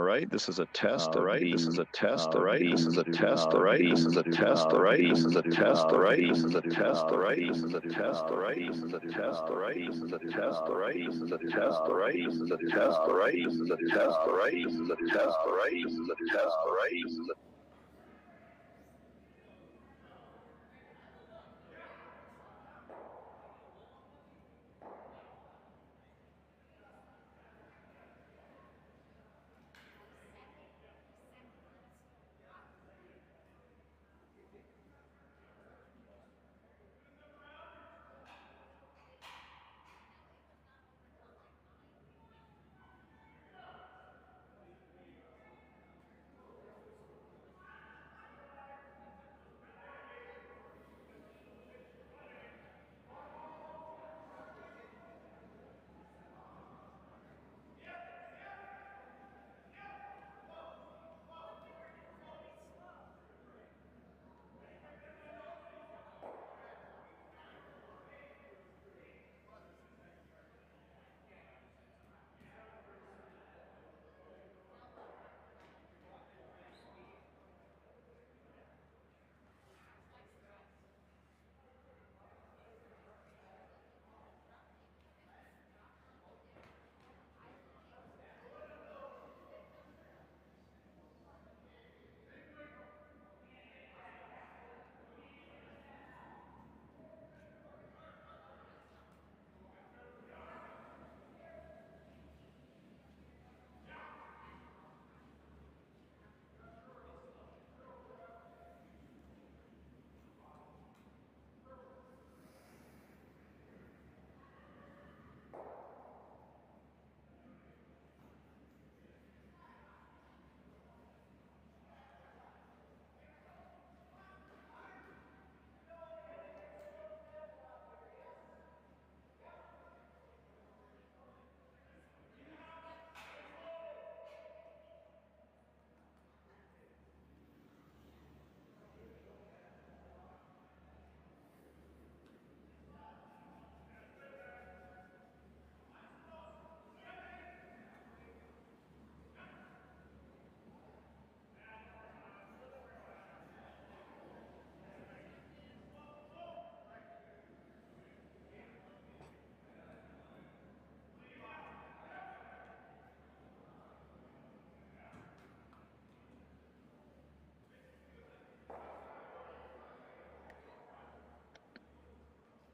right. This is a test. All right. This is a test. All right. This is a test. All right. This is a test. All right. This is a test. All right. This is a test. All right. This is a test. All right. This is a test. All right. This is a test. All right. This is a test. All right. This is a test. All right. This is a test. All right. This is a test. All right. This is a test. All right. This is a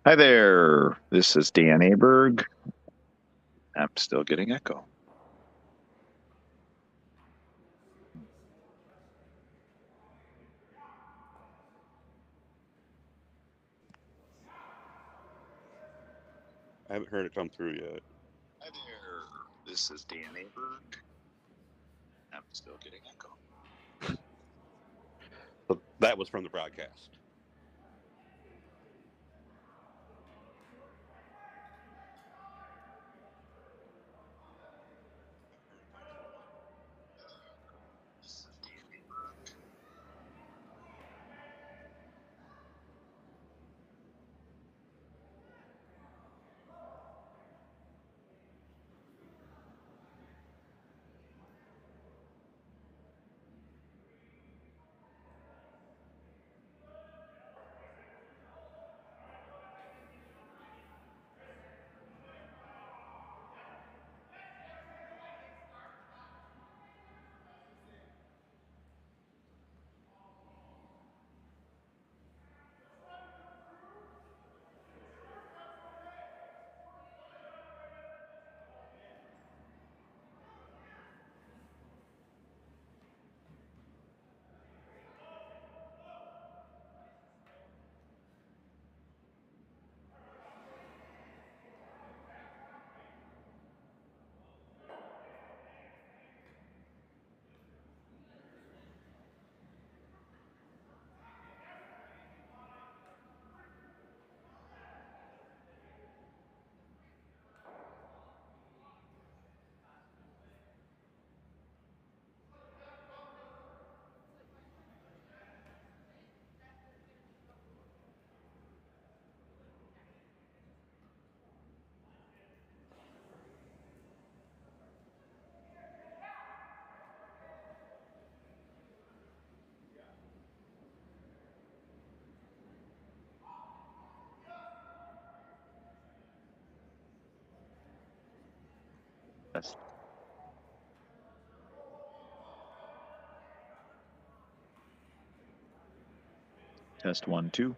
Hi there. This is Dan Aberg. I'm still getting echo. I haven't heard it come through yet. Hi there. This is Dan Aberg. I'm still getting echo. So that was from the broadcast. This is Dan Aberg. Test 1, 2.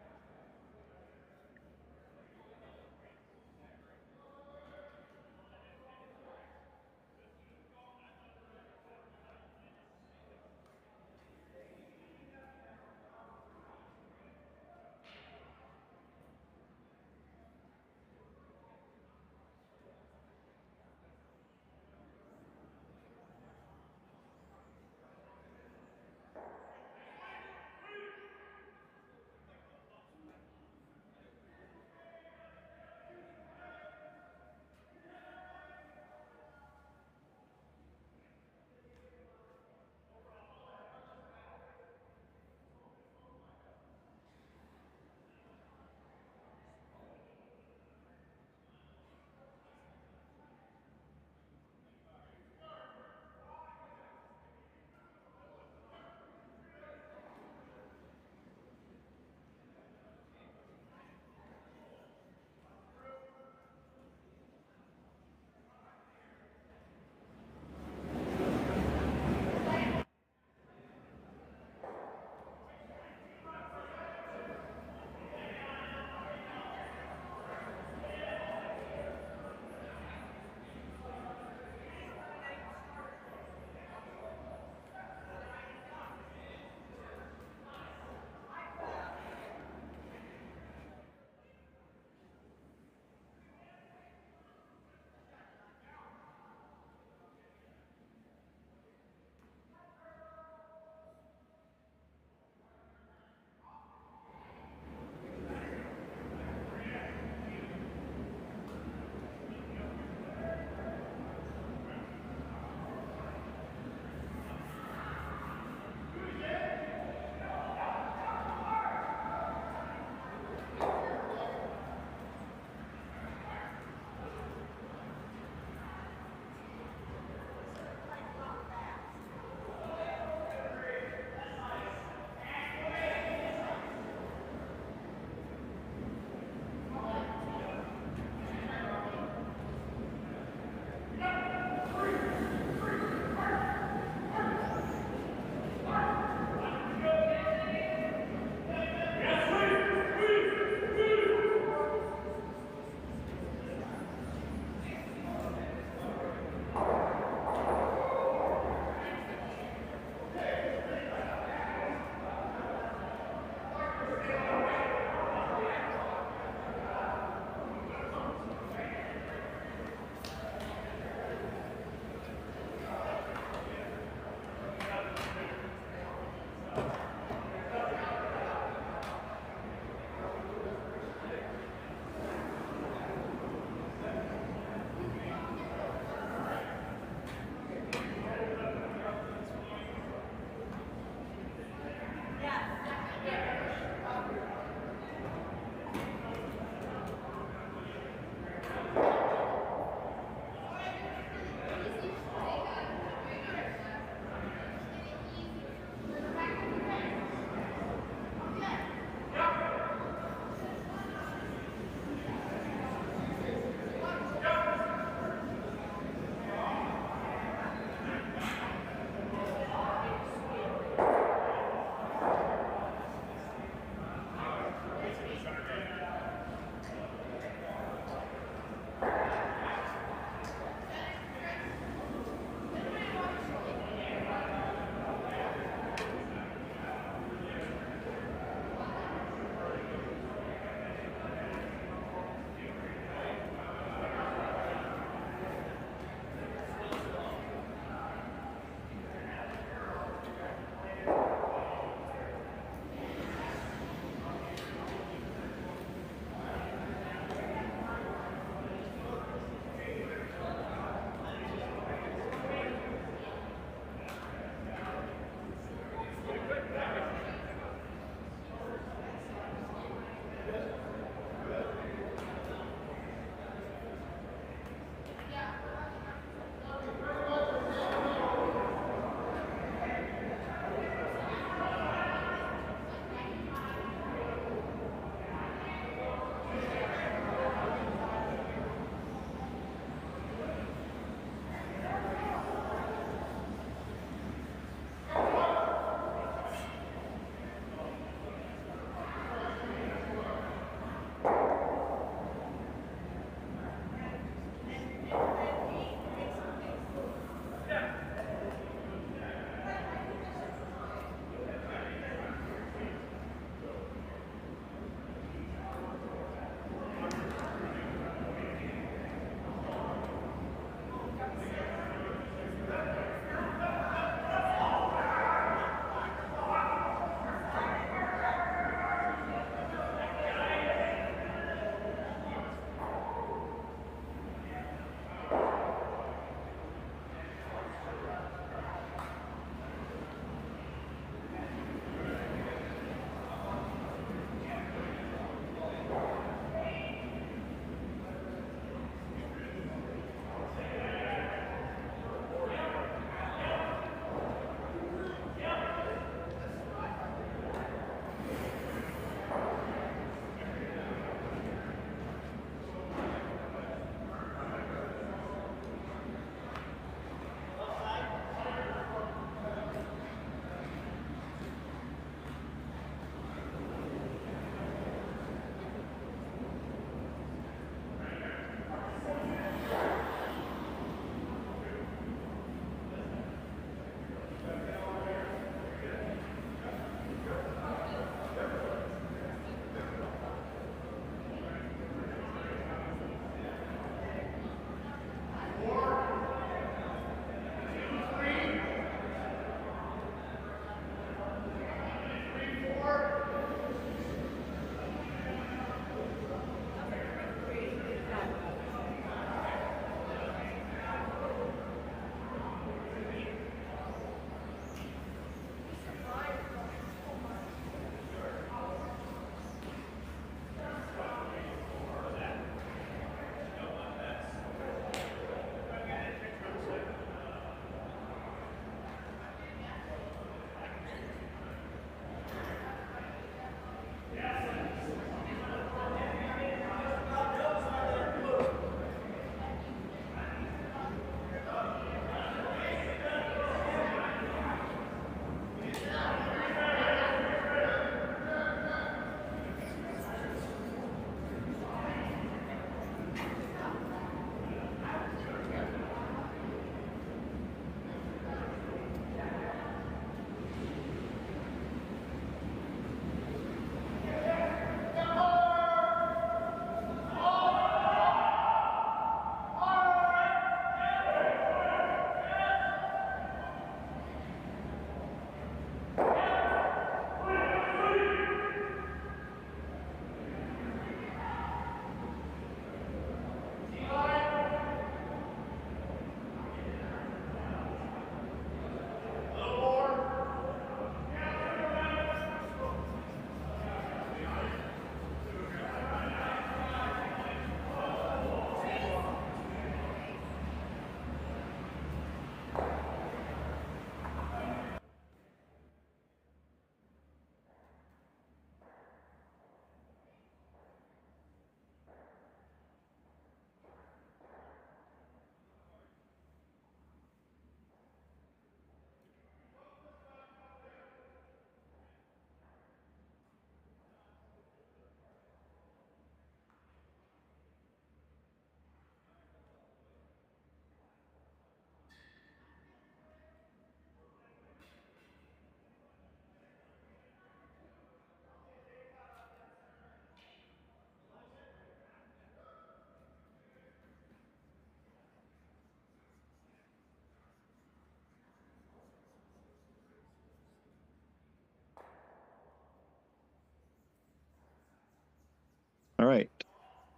right.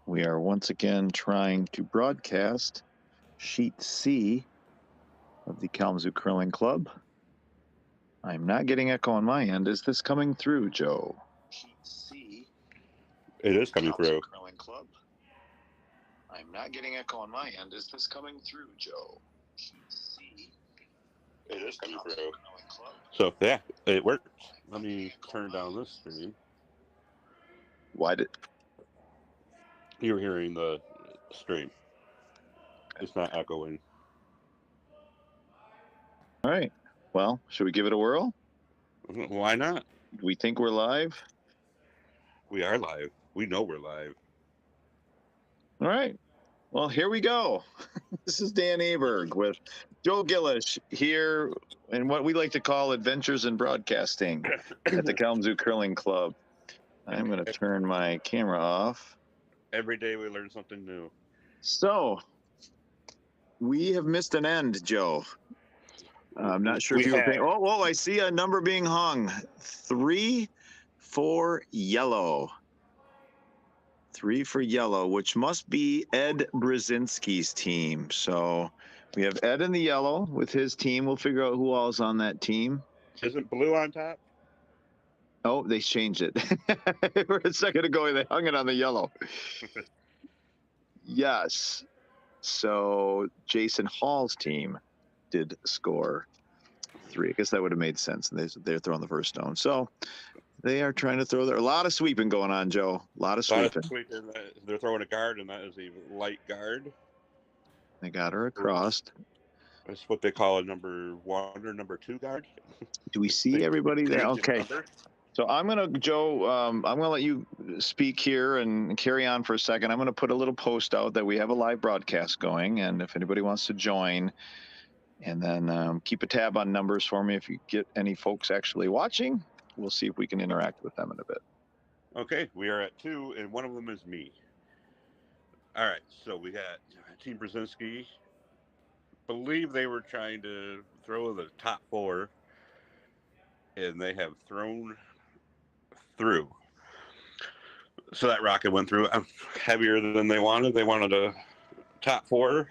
We are once again trying to broadcast Sheet C of the Kalamazoo Curling Club. I'm not getting echo on my end. Is this coming through, Joe? Sheet C. It is coming through. Curling Club. I'm not getting echo on my end. Is this coming through, Joe? Sheet C. It is coming through. So, yeah, it works. Let me turn down this stream. Why did... You were hearing the stream. It's not echoing. All right. Well, should we give it a whirl? Why not? Do we think we're live? We are live. We know we're live. All right. Well, here we go. This is Dan Aberg with Joe Gillish here in what we like to call Adventures in Broadcasting at the Kalamazoo Curling Club. I'm going to turn my camera off. Every day we learn something new. So, we have missed an end, Joe. I'm not sure if you were paying. Oh, I see a number being hung. 3 for yellow. 3 for yellow, which must be Ed Brzezinski's team. So we have Ed in the yellow with his team. We'll figure out who all is on that team. Isn't blue on top? Oh, they changed it. For a second ago, they hung it on the yellow. Yes. So Jason Hall's team did score 3. I guess that would have made sense. They're throwing the first stone. So they are trying to throw a lot of sweeping going on, Joe. A lot of sweeping. They're throwing a guard, and that is a light guard. They got her across. That's what they call a number 1 or number 2 guard. Do we see everybody there? Okay. So I'm going to, Joe, I'm going to let you speak here and carry on for a second. I'm going to put a little post out that we have a live broadcast going, and if anybody wants to join, and then keep a tab on numbers for me. If you get any folks actually watching, we'll see if we can interact with them in a bit. Okay, we are at 2, and one of them is me. All right, so we got Team Brzezinski. Believe they were trying to throw the top 4, and they have thrown through. So that rocket went through. Heavier than they wanted. They wanted a top 4,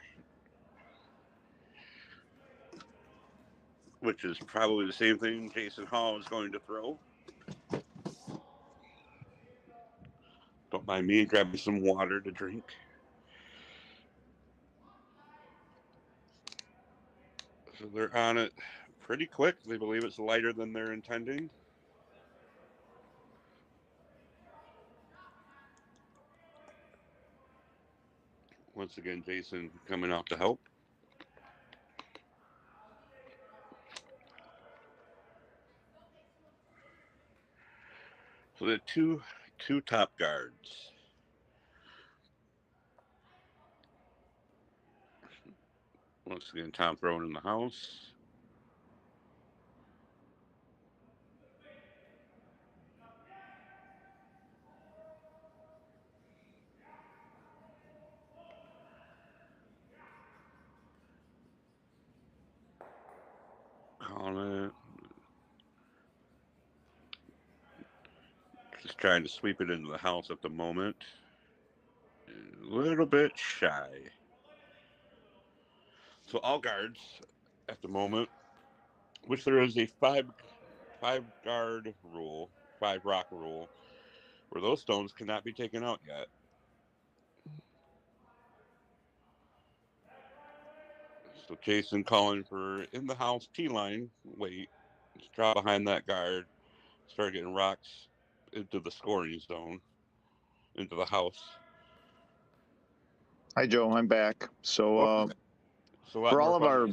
which is probably the same thing Jason Hall is going to throw. Don't mind me grabbing some water to drink. So they're on it pretty quick. They believe it's lighter than they're intending. Once again, Jason coming out to help. So the two top guards. Once again, Tom thrown in the house. Calling it. Just trying to sweep it into the house at the moment. A little bit shy. So all guards at the moment, which there is a five guard rule, 5 rock rule, where those stones cannot be taken out yet. So Jason calling for in the house T-line. Wait, just draw behind that guard. Start getting rocks into the scoring zone, into the house. Hi, Joe. I'm back. So for all of our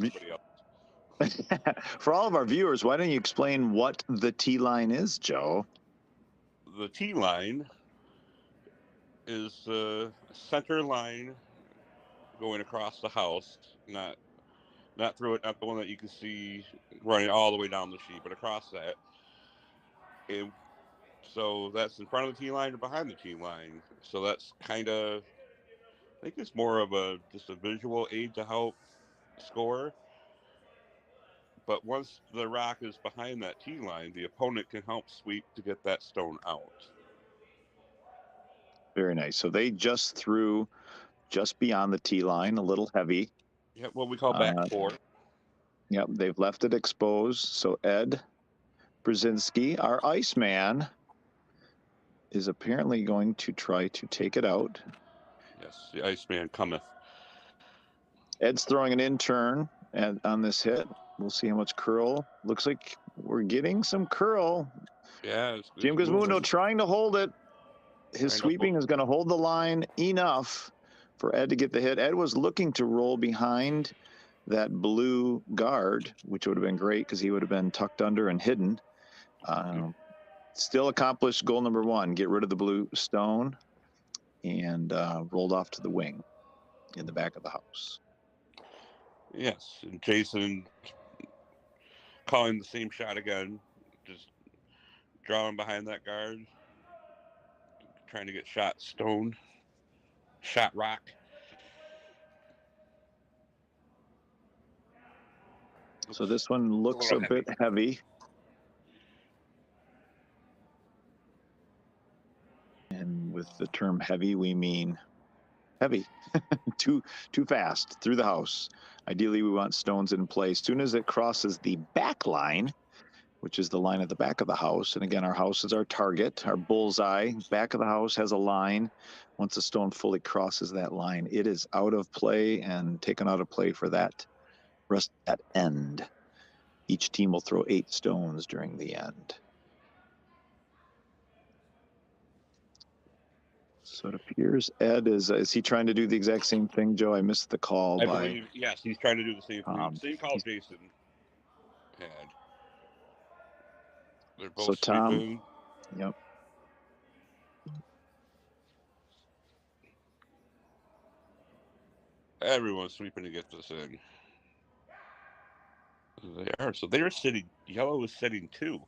for all of our viewers, why don't you explain what the T-line is, Joe? The T-line is the center line going across the house, not through it, not the one that you can see running all the way down the sheet, but across that. And so that's in front of the T-line or behind the T-line. So that's kind of, I think it's more of just a visual aid to help score. But once the rock is behind that T-line, the opponent can help sweep to get that stone out. Very nice. So they just threw just beyond the tee line, a little heavy. Yeah, what we call back four. Yep, they've left it exposed. So Ed Brzezinski, our Iceman, is apparently going to try to take it out. Yes, the Iceman cometh. Ed's throwing an in-turn on this hit. We'll see how much curl. Looks like we're getting some curl. Yeah. Jim Gizmundo trying to hold it. His sweeping is going to hold the line enough for Ed to get the hit. Ed was looking to roll behind that blue guard, which would have been great because he would have been tucked under and hidden. Still accomplished goal number one, get rid of the blue stone, and rolled off to the wing in the back of the house. Yes, and Jason calling the same shot again, just drawing behind that guard, trying to get shot stone, shot rock. So this one looks a bit heavy. And with the term heavy, we mean heavy, too fast through the house. Ideally, we want stones in place. As soon as it crosses the back line, which is the line at the back of the house, and again, our house is our target, our bullseye. Back of the house has a line. Once the stone fully crosses that line, it is out of play and taken out of play for that rest at end. Each team will throw 8 stones during the end. So it appears Ed is he trying to do the exact same thing, Joe? I missed the call. I believe, yes, he's trying to do the same thing. Same call Jason had. They're both so Tom, sweeping. Yep. Everyone's sweeping to get this in. They are. So they're sitting, yellow is sitting 2.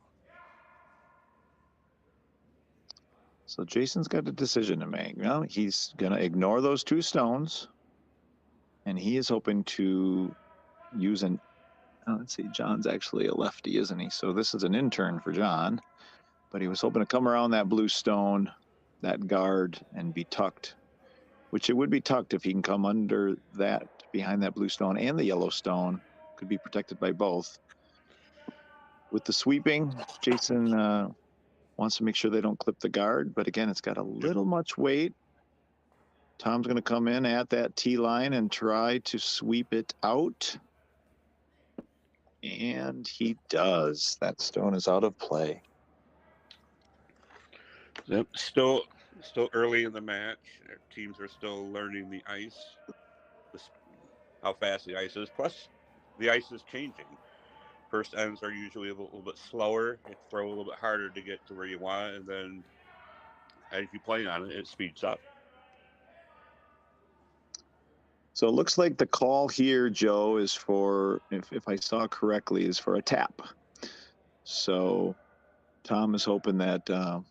So Jason's got a decision to make. Well, he's going to ignore those 2 stones, and he is hoping to use an, let's see, John's actually a lefty, isn't he? So this is an in-turn for John, but he was hoping to come around that blue stone, that guard, and be tucked, which it would be tucked if he can come under that, behind that blue stone and the yellow stone, could be protected by both. With the sweeping, Jason wants to make sure they don't clip the guard, but again, it's got a little much weight. Tom's going to come in at that tee line and try to sweep it out. And he does. That stone is out of play. Yep. Still early in the match. Teams are still learning the ice, how fast the ice is. Plus, the ice is changing. First ends are usually a little bit slower. You throw a little bit harder to get to where you want, and then as you play on it, it speeds up. So it looks like the call here, Joe, is for, if I saw correctly, is for a tap. So Tom is hoping that our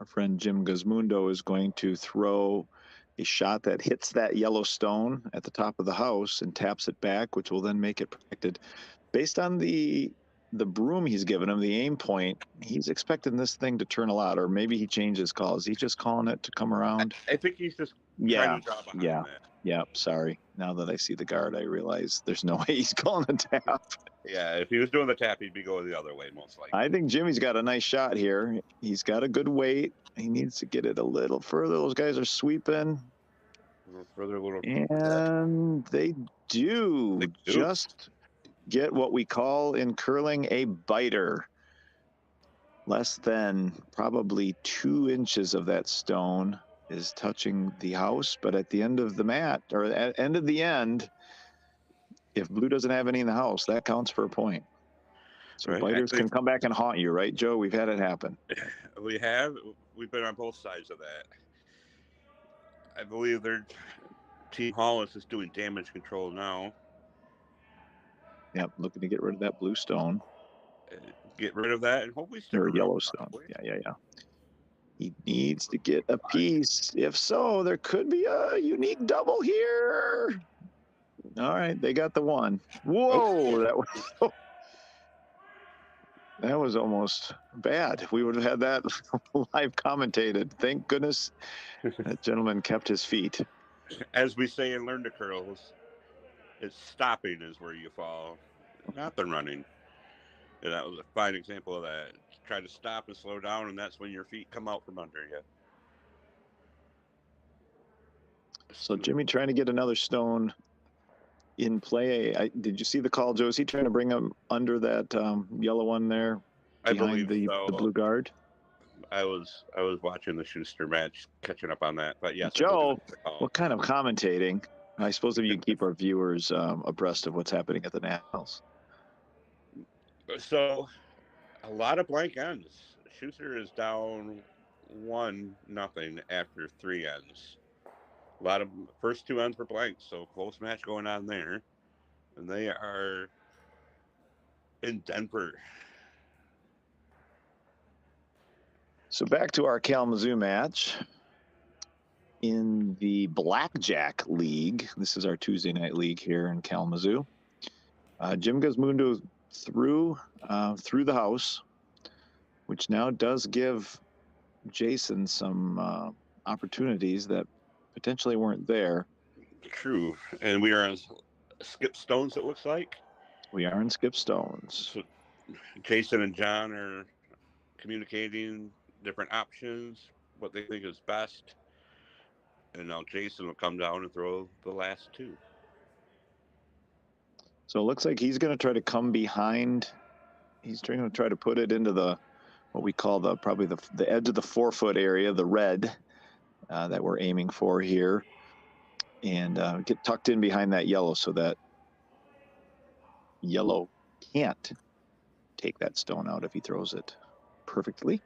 friend Jim Gizmundo is going to throw a shot that hits that yellow stone at the top of the house and taps it back, which will then make it protected. Based on the broom he's given him, the aim point, he's expecting this thing to turn a lot, or maybe he changed his call. Is he just calling it to come around? I think he's just trying to draw behind that. Yeah, sorry. Now that I see the guard, I realize there's no way he's calling a tap. Yeah, if he was doing the tap, he'd be going the other way, most likely. I think Jimmy's got a nice shot here. He's got a good weight. He needs to get it a little further. Those guys are sweeping. A little further, a little. And they do just get what we call in curling a biter. Less than probably 2 inches of that stone is touching the house, but at the end of the mat, or at end of the end, if blue doesn't have any in the house, that counts for a point. So right. Biters can come back and haunt you, right, Joe? We've had it happen. We have. We've been on both sides of that. I believe their Team Hollis is doing damage control now. Yep, looking to get rid of that blue stone. Get rid of that and hopefully stick around. Yellow stone. Yeah. He needs to get a piece. If so, there could be a unique double here. All right, they got the one. Whoa, that was. That was almost bad. We would have had that live commentated. Thank goodness that gentleman kept his feet. As we say in Learn to Curls, it's stopping is where you fall, not the running. And that was a fine example of that. Try to stop and slow down, and that's when your feet come out from under you. So Jimmy trying to get another stone in play. Did you see the call, Joe? Is he trying to bring him under that yellow one there behind the blue guard? I was watching the Schuster match, catching up on that. But yes, Joe, what kind of commentating? I suppose if you keep our viewers abreast of what's happening at the Nationals. So, a lot of blank ends. Schuster is down 1-0 after 3 ends. A lot of first 2 ends were blank, so close match going on there. And they are in Denver. So back to our Kalamazoo match. In the Blackjack League, this is our Tuesday night league here in Kalamazoo. Jim Guzmundo through the house, which now does give Jason some opportunities that potentially weren't there. True. And we are on skip stones, it looks like. We are in skip stones. So Jason and John are communicating different options, what they think is best. And now Jason will come down and throw the last 2. So it looks like he's going to try to come behind. He's trying to try to put it into what we call probably the edge of the 4-foot area, the red that we're aiming for here, and get tucked in behind that yellow so that yellow can't take that stone out if he throws it perfectly.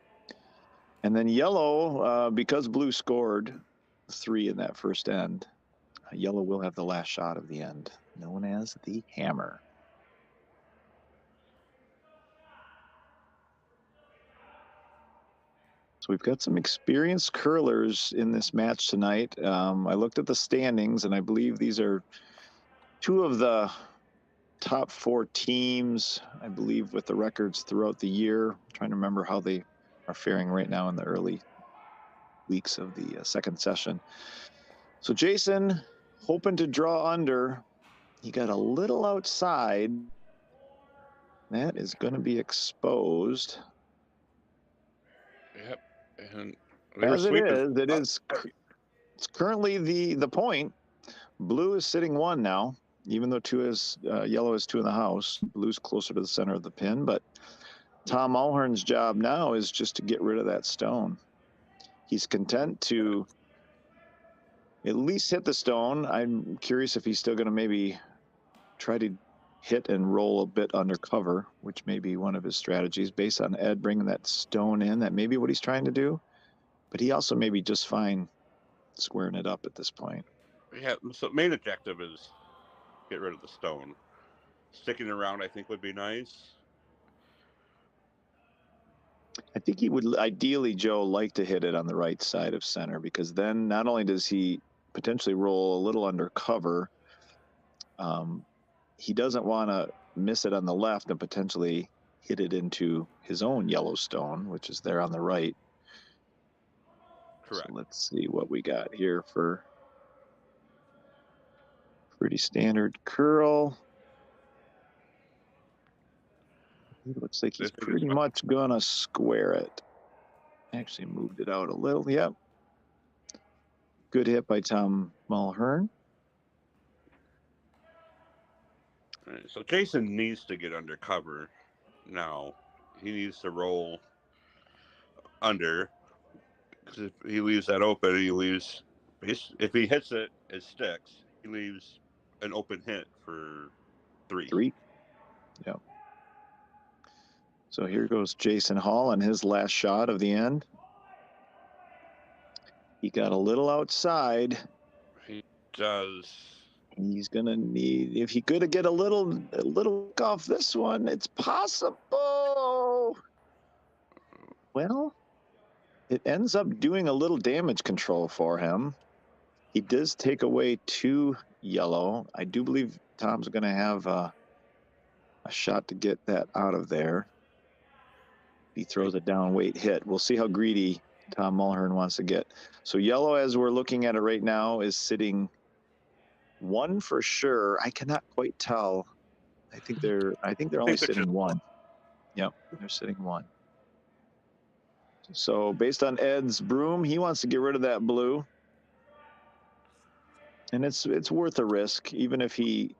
And then yellow, because blue scored 3 in that first end, yellow will have the last shot of the end, known as the hammer. So we've got some experienced curlers in this match tonight. I looked at the standings, and I believe these are 2 of the top 4 teams, I believe, with the records throughout the year. I'm trying to remember how they are faring right now in the early weeks of the second session. So Jason, hoping to draw under. He got a little outside. That is going to be exposed. Yep. And as it is, it's currently the point. Blue is sitting 1 now, even though yellow is 2 in the house. Blue's closer to the center of the pin, but Tom Mulhern's job now is just to get rid of that stone. He's content to at least hit the stone. I'm curious if he's still going to maybe try to hit and roll a bit undercover, which may be one of his strategies based on Ed bringing that stone in. That may be what he's trying to do, but he also may be just fine squaring it up at this point. Yeah, so main objective is get rid of the stone. Sticking around, I think, would be nice. I think he would ideally, Joe, like to hit it on the right side of center, because then not only does he potentially roll a little undercover, he doesn't want to miss it on the left and potentially hit it into his own Yellowstone, which is there on the right. Correct. So let's see what we got here for pretty standard curl. It looks like he's pretty much gonna square it. Actually moved it out a little. Yep. Good hit by Tom Mulhern. Right, so Jason needs to get under cover now. He needs to roll under, because if he leaves that open, if he hits it, it sticks. He leaves an open hit for 3. Yep. So here goes Jason Hall on his last shot of the end. He got a little outside. He does. He's gonna need, if he could get a little off this one, it's possible. Well, it ends up doing a little damage control for him. He does take away 2 yellow. I do believe Tom's gonna have a shot to get that out of there. He throws a down weight hit. We'll see how greedy Tom Mulhern wants to get. So yellow, as we're looking at it right now, is sitting 1 for sure. I cannot quite tell. I think they're only sitting 1. Yep, they're sitting 1. So based on Ed's broom, he wants to get rid of that blue. And it's worth a risk. Even if he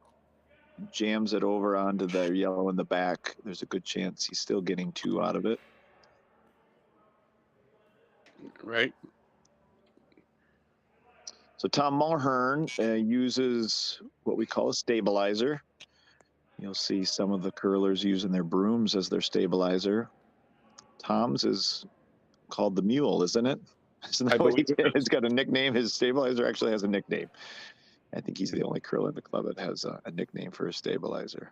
jams it over onto the yellow in the back, there's a good chance he's still getting 2 out of it. Right. So Tom Mulhern uses what we call a stabilizer. You'll see some of the curlers using their brooms as their stabilizer. Tom's is called the Mule, isn't it? Isn't that what it's got a nickname? His stabilizer actually has a nickname. I think he's the only curler in the club that has a nickname for his stabilizer.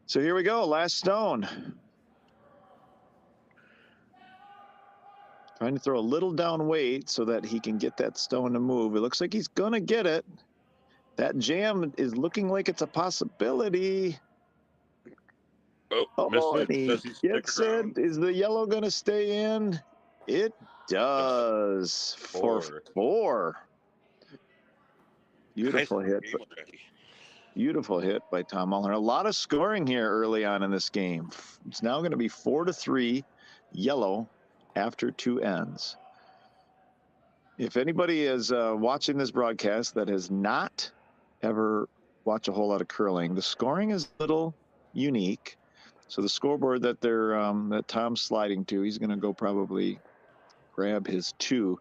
So here we go, last stone. Trying to throw a little down weight so that he can get that stone to move. It looks like he's going to get it. That jam is looking like it's a possibility. Oh, and he gets it. Is the yellow going to stay in? It does. For 4. Beautiful hit. Beautiful hit by Tom Mulhern. A lot of scoring here early on in this game. It's now going to be 4-3 yellow after 2 ends. If anybody is watching this broadcast that has not ever watched a whole lot of curling, the scoring is a little unique. So the scoreboard that that Tom's sliding to, he's going to go probably grab his 2.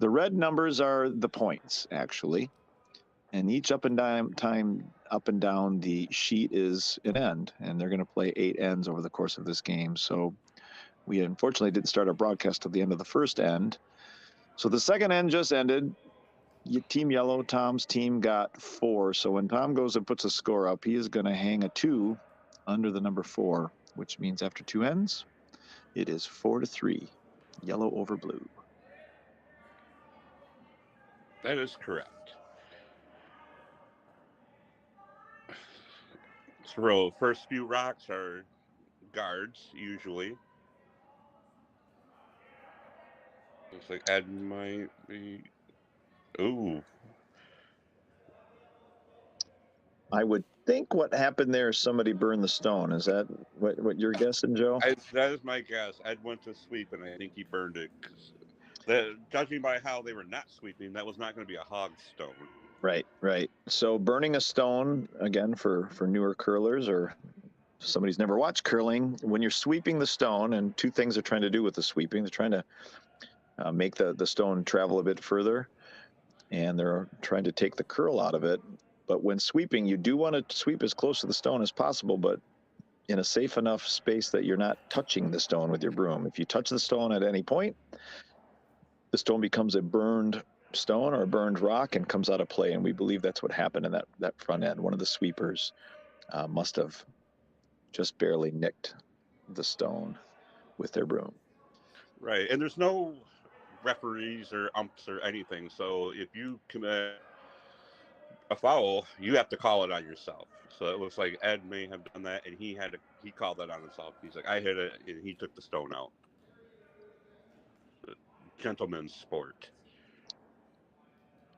The red numbers are the points, actually. And each up and down the sheet is an end, and they're going to play 8 ends over the course of this game. So we unfortunately didn't start our broadcast till the end of the first end. So the second end just ended. Team Yellow, Tom's team got 4. So when Tom goes and puts a score up, he is going to hang a 2 under the number 4, which means after 2 ends, it is 4-3, yellow over blue. That is correct. So first few rocks are guards, usually. Looks like Ed might be... Ooh. I would think what happened there is somebody burned the stone. Is that what you're guessing, Joe? That is my guess. Ed went to sweep, and I think he burned it. Judging by how they were not sweeping, that was not going to be a hog stone. Right. So burning a stone, again, for newer curlers or somebody's never watched curling, when you're sweeping the stone, and 2 things they're trying to do with the sweeping. They're trying to make the stone travel a bit further, and they're trying to take the curl out of it. But when sweeping, you do want to sweep as close to the stone as possible, but in a safe enough space that you're not touching the stone with your broom. If you touch the stone at any point, the stone becomes a burned stone or a burned rock and comes out of play. And we believe that's what happened in that front end. One of the sweepers must have just barely nicked the stone with their broom. Right. And there's no referees or umps or anything. So if you commit a foul, you have to call it on yourself. So it looks like Ed may have done that, and he called that on himself. He's like, I hit it, and he took the stone out. Gentleman's sport.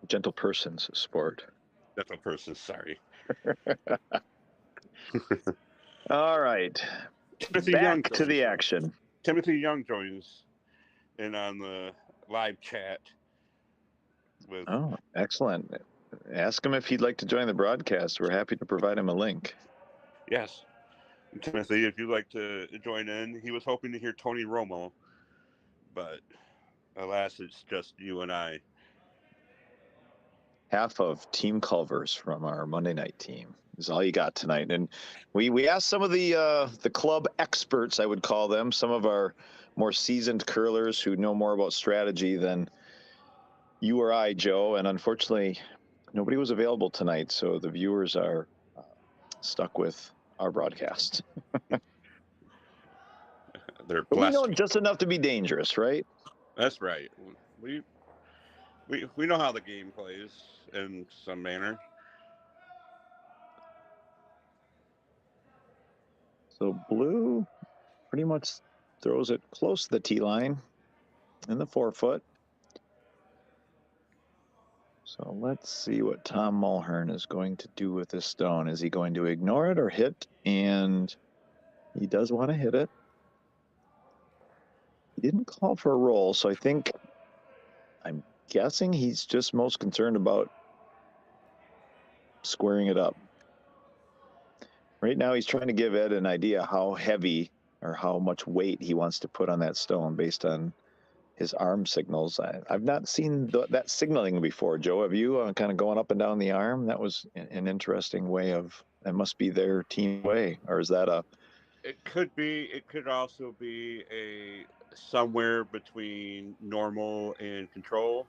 Gentle person's sport. Gentle person, sorry. All right. Back to the action. Timothy Young joins in on the live chat. Oh, excellent. Ask him if he'd like to join the broadcast. We're happy to provide him a link. Yes. Timothy, if you'd like to join in, he was hoping to hear Tony Romo, but alas, it's just you and I. Half of Team Culver's from our Monday night team is all you got tonight. And we asked some of the club experts, I would call them, some of our more seasoned curlers who know more about strategy than you or I, Joe. And unfortunately, nobody was available tonight, so the viewers are stuck with our broadcast. They're but blessed. we know just enough to be dangerous, right? That's right. We know how the game plays in some manner. So blue pretty much throws it close to the tee line in the 4-foot. So let's see what Tom Mulhern is going to do with this stone. Is he going to ignore it or hit? And he does want to hit it. He didn't call for a roll, so I'm guessing he's just most concerned about squaring it up. Right now he's trying to give Ed an idea how heavy or how much weight he wants to put on that stone based on his arm signals. I've not seen that signaling before. Joe, have you, kind of going up and down the arm? That was an interesting way of, that must be their team way, or is that a... It could be. It could also be a somewhere between normal and control.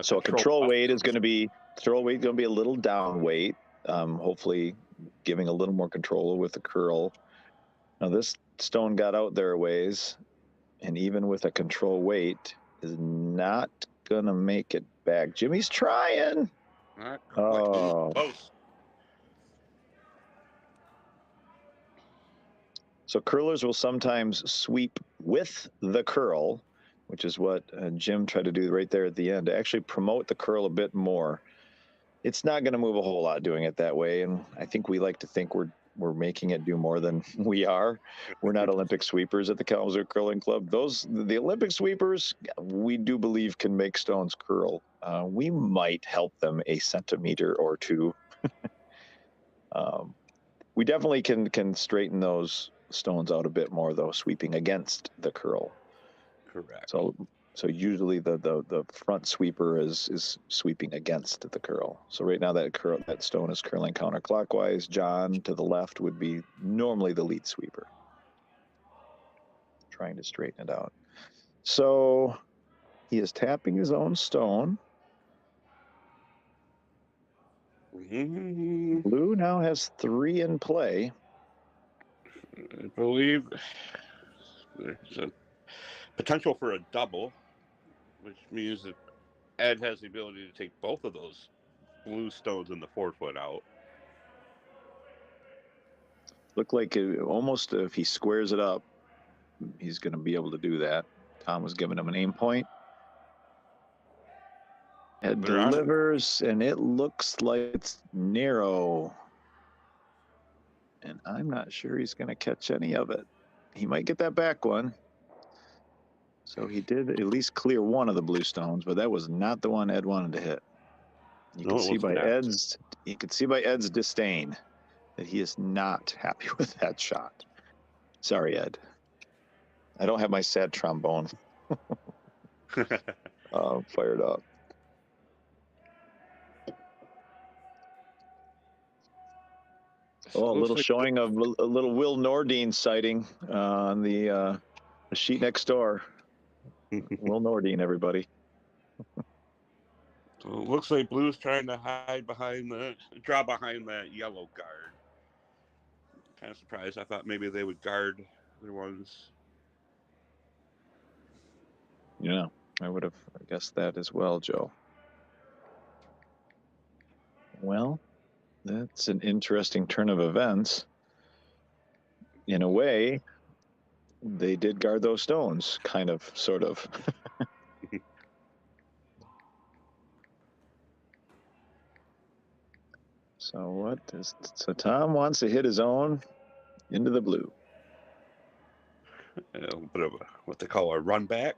So a control weight is going to be a little down weight, hopefully giving a little more control with the curl. Now this stone got out there a ways, and even with a control weight is not gonna make it back. Jimmy's trying. Not quite close. So curlers will sometimes sweep with the curl, which is what Jim tried to do right there at the end, to actually promote the curl a bit more. It's not going to move a whole lot doing it that way, and I think we like to think we're making it do more than we are. We're not Olympic sweepers at the Kalamazoo Curling Club. The Olympic sweepers, we do believe can make stones curl. We might help them a centimeter or two. We definitely can straighten those stones out a bit more, though, sweeping against the curl. Correct. So usually the front sweeper is sweeping against the curl. So right now that stone is curling counterclockwise. John to the left would be normally the lead sweeper, trying to straighten it out. So he is tapping his own stone. Blue now has 3 in play. I believe there's a potential for a double, which means that Ed has the ability to take both of those blue stones in the 4-foot out. Look like almost if he squares it up, he's going to be able to do that. Tom was giving him an aim point. Ed delivers, and it looks like it's narrow. And I'm not sure he's going to catch any of it. He might get that back one. So he did at least clear one of the blue stones, but that was not the one Ed wanted to hit. You can see by Ed's disdain that he is not happy with that shot. Sorry, Ed. I don't have my sad trombone fired up. Oh, a little showing of a little Will Nordine sighting on the sheet next door. Will Nordine, everybody. So it looks like Blue's trying to draw behind that yellow guard. Kind of surprised. I thought maybe they would guard their ones. Yeah, I would have guessed that as well, Joe. Well, that's an interesting turn of events. In a way, they did guard those stones, kind of, sort of. So Tom wants to hit his own into the blue. A bit of what they call a run back.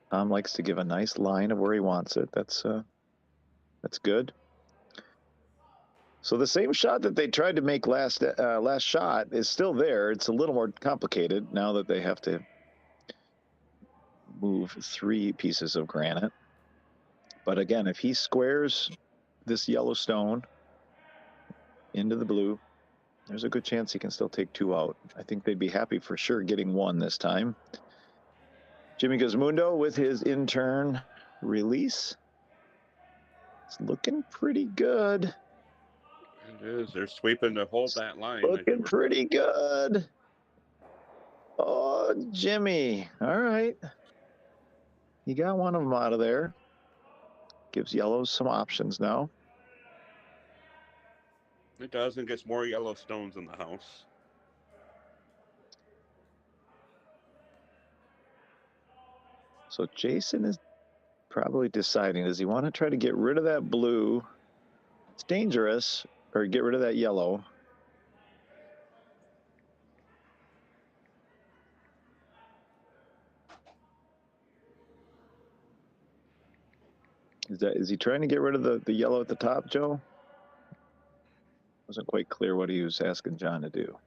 Tom likes to give a nice line of where he wants it. That's good. So the same shot that they tried to make last shot is still there. It's a little more complicated now that they have to move 3 pieces of granite. But again, if he squares this yellow stone into the blue, there's a good chance he can still take 2 out. I think they'd be happy for sure getting 1 this time. Jimmy Gizmundo with his in-turn release. It's looking pretty good. It is. They're sweeping to hold that line. Looking pretty good. Oh, Jimmy. All right. He got one of them out of there. Gives yellows some options now. It does, and gets more yellow stones in the house. So Jason is probably deciding, does he want to try to get rid of that blue? It's dangerous, or get rid of that yellow. Is he trying to get rid of the yellow at the top, Joe? Wasn't quite clear what he was asking John to do.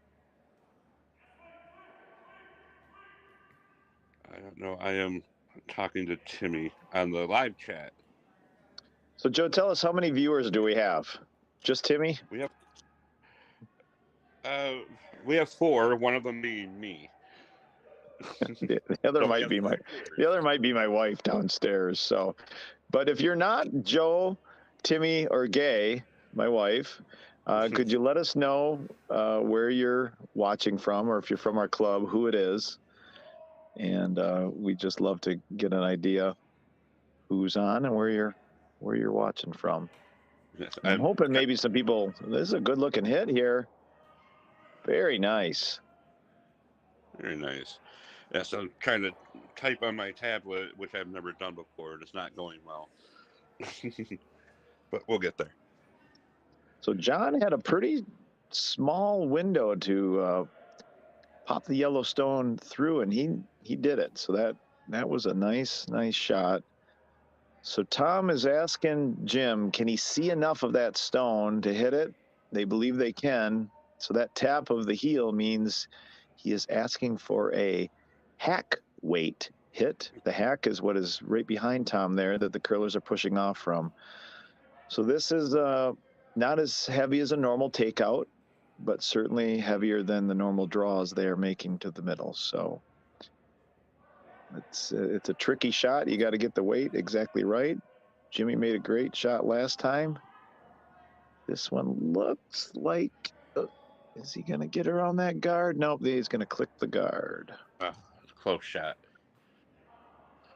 I don't know. I am talking to Timmy on the live chat. So Joe, tell us, how many viewers do we have? Just Timmy? We have 4. One of them being me. The other might be my wife downstairs. So, but if you're not Joe, Timmy, or Gay, my wife, could you let us know where you're watching from, or if you're from our club, who it is? And we just love to get an idea who's on and where you're watching from. Yes, I'm hoping maybe some people. This is a good looking hit here. Very nice. Very nice. Yeah, so I'm trying to type on my tablet, which I've never done before, and it's not going well. But we'll get there. So John had a pretty small window to pop the yellow stone through, and he did it. So that was a nice shot. So Tom is asking Jim, can he see enough of that stone to hit it? They believe they can. So that tap of the heel means he is asking for a hack weight hit. The hack is what is right behind Tom there that the curlers are pushing off from. So this is not as heavy as a normal takeout, but certainly heavier than the normal draws they are making to the middle. So it's a tricky shot. You got to get the weight exactly right. Jimmy made a great shot last time. This one looks like, is he going to get around that guard? Nope, he's going to click the guard. Close shot.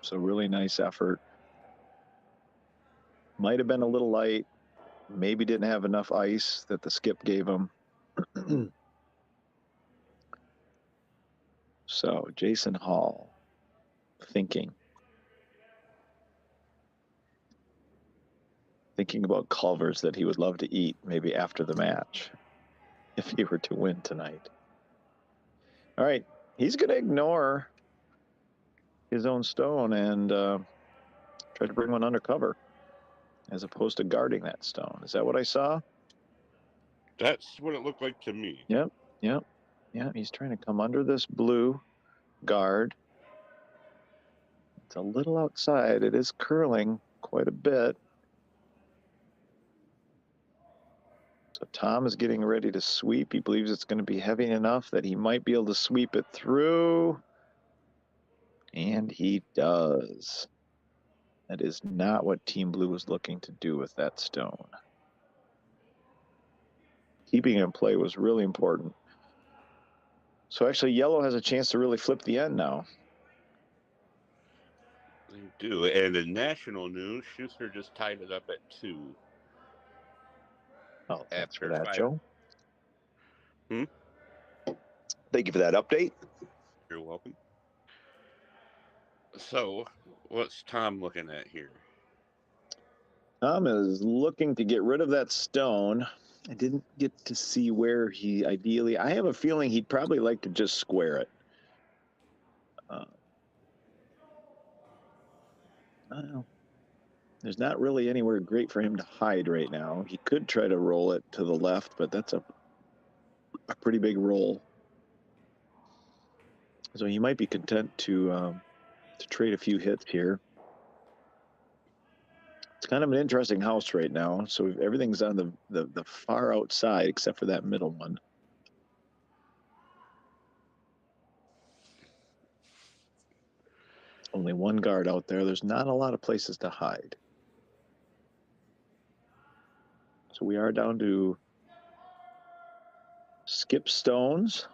So really nice effort. Might have been a little light. Maybe didn't have enough ice that the skip gave him. So Jason Hall thinking about Culvers that he would love to eat maybe after the match if he were to win tonight. All right, he's going to ignore his own stone and try to bring one undercover as opposed to guarding that stone. Is that what I saw? That's what it looked like to me. Yep. He's trying to come under this blue guard. It's a little outside. It is curling quite a bit. So Tom is getting ready to sweep. He believes it's going to be heavy enough that he might be able to sweep it through. And he does. That is not what Team Blue was looking to do with that stone. Keeping it in play was really important. So actually, yellow has a chance to really flip the end now. They do. And in national news, Schuster just tied it up at 2. Oh, thanks for that, 5. Joe. Thank you for that update. You're welcome. So, what's Tom looking at here? Tom is looking to get rid of that stone. I didn't get to see where he ideally. I have a feeling he'd probably like to just square it. I don't know. There's not really anywhere great for him to hide right now. He could try to roll it to the left, but that's a pretty big roll. So he might be content to trade a few hits here. It's kind of an interesting house right now. So everything's on the far outside except for that middle one. Only one guard out there. There's not a lot of places to hide. So we are down to skip stones.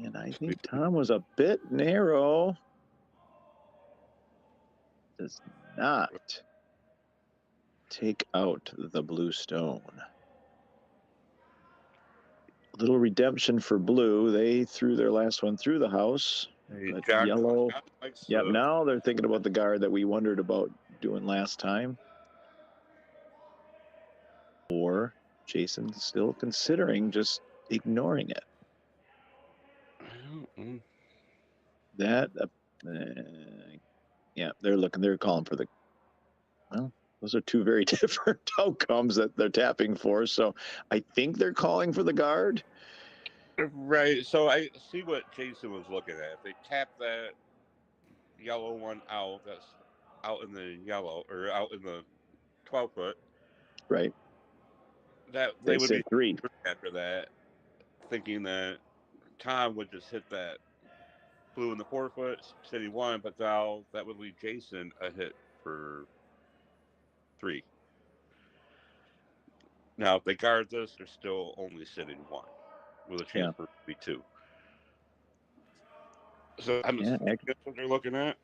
And I think Tom was a bit narrow. Does not. take out the blue stone. Little redemption for blue. They threw their last one through the house. Hey, But John yellow. likes, Yep, now they're thinking about the guard that we wondered about doing last time. Or Jason's still considering just ignoring it. That, yeah, they're calling for the, well, those are two very different outcomes that they're tapping for. So I think they're calling for the guard. Right. So I see what Jason was looking at. If they tap that yellow one out, that's out in the yellow or out in the 12-foot. Right. That They would said be 3 after that, thinking that Tom would just hit that blue in the 4-foot, sitting 1, but now that would leave Jason a hit for 3. Now, if they guard this, they're still only sitting 1 with a chance for it to be 2. So I'm assuming that's what they're looking at.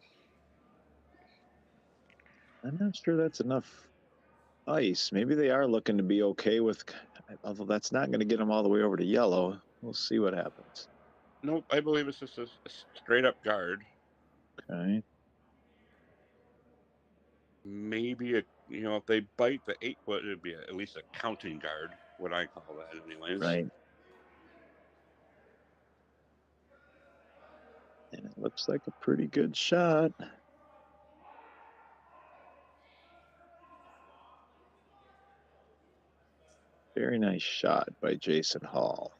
I'm not sure that's enough ice. Maybe they are looking to be okay with, although that's not going to get them all the way over to yellow. We'll see what happens. Nope, I believe it's just a straight up guard. Okay. Maybe if they bite the 8-foot, it'd be at least a counting guard. What I call that, anyways. Right. And it looks like a pretty good shot. Very nice shot by Jason Hall.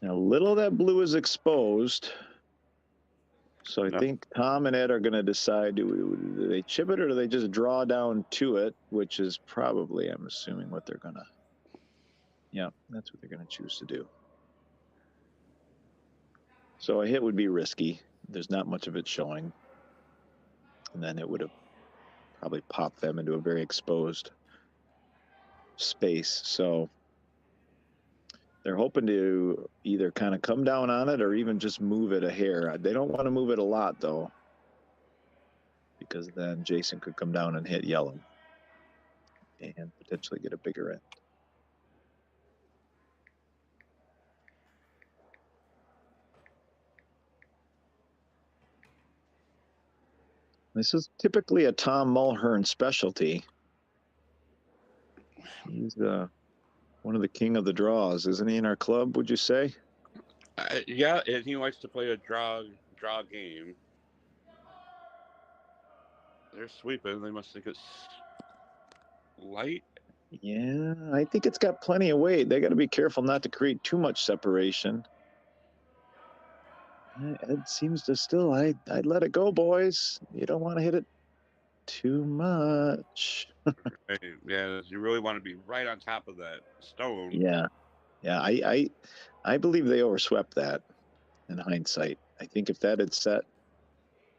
Now, a little of that blue is exposed. So I think Tom and Ed are going to decide, do they chip it or do they just draw down to it, which is probably, I'm assuming, what they're going to, yeah, that's what they're going to choose to do. So a hit would be risky. There's not much of it showing. And then it would have probably popped them into a very exposed space. So they're hoping to either kind of come down on it or even just move it a hair. They don't want to move it a lot, though, because then Jason could come down and hit yellow and potentially get a bigger end. This is typically a Tom Mulhern specialty. He's one of the king of the draws, isn't he, in our club, would you say? Yeah, and he likes to play a draw game. They're sweeping. They must think it's light. Yeah, I think it's got plenty of weight. They got to be careful not to create too much separation. Ed seems to still, I'd let it go, boys. You don't want to hit it too much. Yeah, you really want to be right on top of that stone. Yeah, I believe they overswept that in hindsight. I think if that had set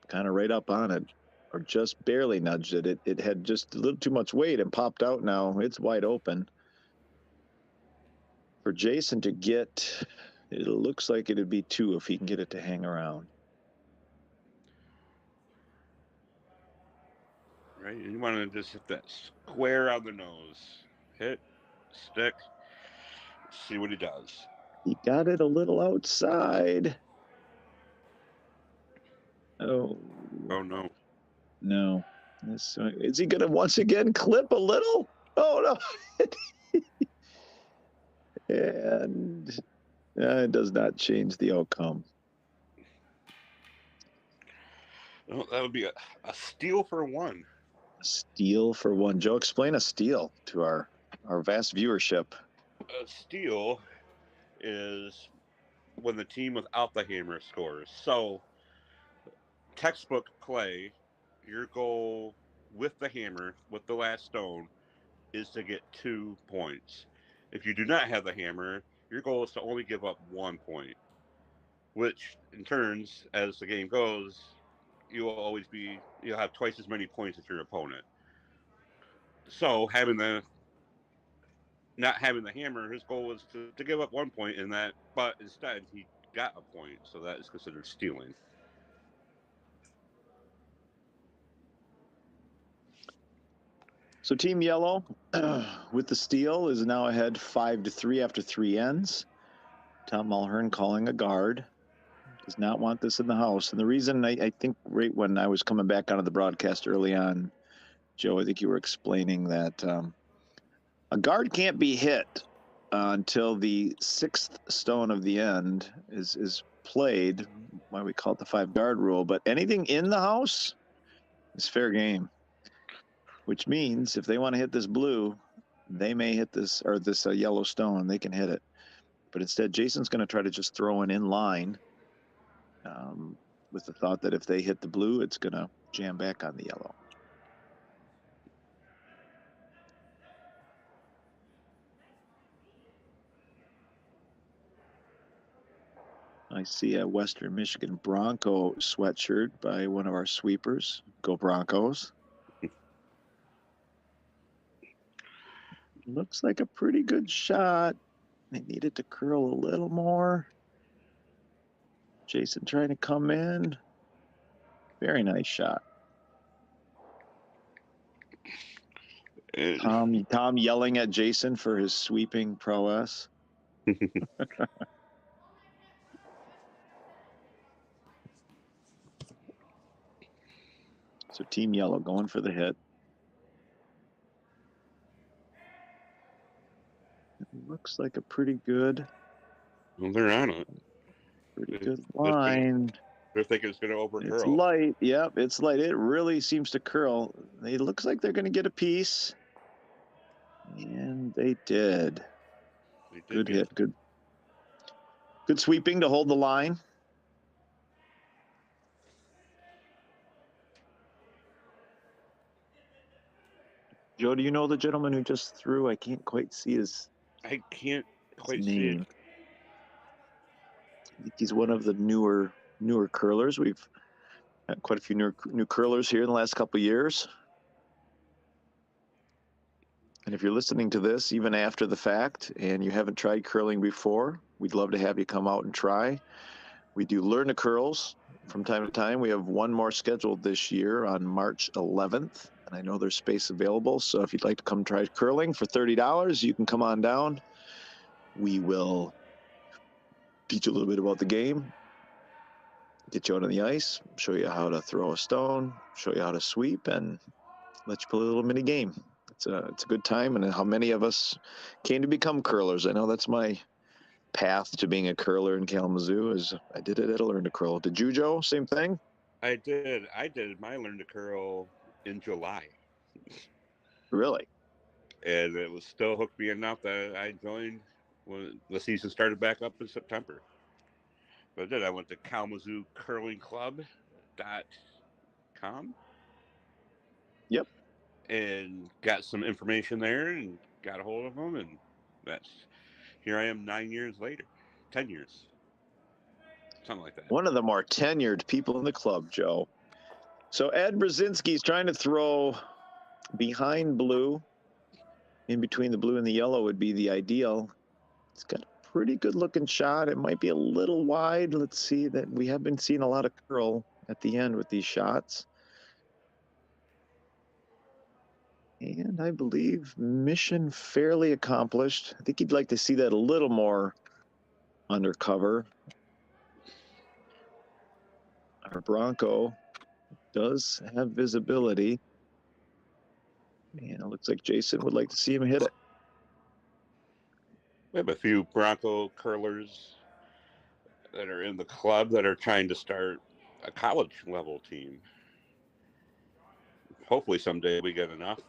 kind of right up on it or just barely nudged it, it had just a little too much weight and popped out. Now it's wide open. For Jason to get, it looks like it'd be 2 if he can get it to hang around. Right, you want to just hit that square on the nose. Hit, stick, see what he does. He got it a little outside. Oh no. No. Is he going to once again clip a little? Oh, no. And it does not change the outcome. Well, that would be a steal for 1. A steal for 1. Joe, explain a steal to our vast viewership. A steal is when the team without the hammer scores. So, textbook play, your goal with the hammer, with the last stone, is to get 2 points. If you do not have the hammer, your goal is to only give up 1 point, which in turns, as the game goes, you'll have twice as many points as your opponent. So not having the hammer, his goal was to give up 1 point in that, but instead he got a point, so that is considered stealing. So Team Yellow, with the steal, is now ahead 5-3 after 3 ends. Tom Mulhern calling a guard. Does not want this in the house. And the reason I think right when I was coming back onto the broadcast early on, Joe, I think you were explaining that a guard can't be hit until the 6th stone of the end is played, why we call it the 5-guard rule. But anything in the house is fair game, which means if they want to hit this blue, they may hit this, or this yellow stone, they can hit it. But instead, Jason's going to try to just throw an in line with the thought that if they hit the blue, it's going to jam back on the yellow. I see a Western Michigan Bronco sweatshirt by one of our sweepers. Go Broncos. Looks like a pretty good shot. They needed to curl a little more. Jason trying to come in. Very nice shot. Tom yelling at Jason for his sweeping prowess. So Team Yellow going for the hit. It looks like a pretty good. Well, they're on it. Pretty good line. They're thinking it's going to overcurl. It's light. Yep, it's light. It really seems to curl. It looks like they're going to get a piece. And they did. Good hit. Good sweeping to hold the line. Joe, do you know the gentleman who just threw? I can't quite see his I can't quite name. see it. I think he's one of the newer curlers. We've had quite a few new curlers here in the last couple of years. And if you're listening to this, even after the fact, and you haven't tried curling before, we'd love to have you come out and try. We do Learn to Curls from time to time. We have one more scheduled this year on March 11th, and I know there's space available. So if you'd like to come try curling for $30, you can come on down. We will teach you a little bit about the game, get you out on the ice, show you how to throw a stone, show you how to sweep, and let you play a little mini game. It's a good time, and how many of us came to become curlers. I know that's my path to being a curler in Kalamazoo, is I did it at a Learn to Curl. Did you, Joe? Same thing? I did my Learn to Curl in July. Really? And it was still hooked me enough that I joined when the season started back up in September. But then I went to Kalamazoo Curling Club.com. Yep. And got some information there and got a hold of them, and here I am 9 years later, 10 years, something like that. One of the more tenured people in the club, Joe. So Ed Brzezinski's trying to throw behind blue. In between the blue and the yellow would be the ideal. It's got a pretty good looking shot. It might be a little wide. Let's see, that we have been seeing a lot of curl at the end with these shots. And I believe mission fairly accomplished. I think you'd like to see that a little more undercover. Our Bronco does have visibility. And it looks like Jason would like to see him hit it. We have a few Bronco curlers that are in the club that are trying to start a college level team. Hopefully someday we get enough.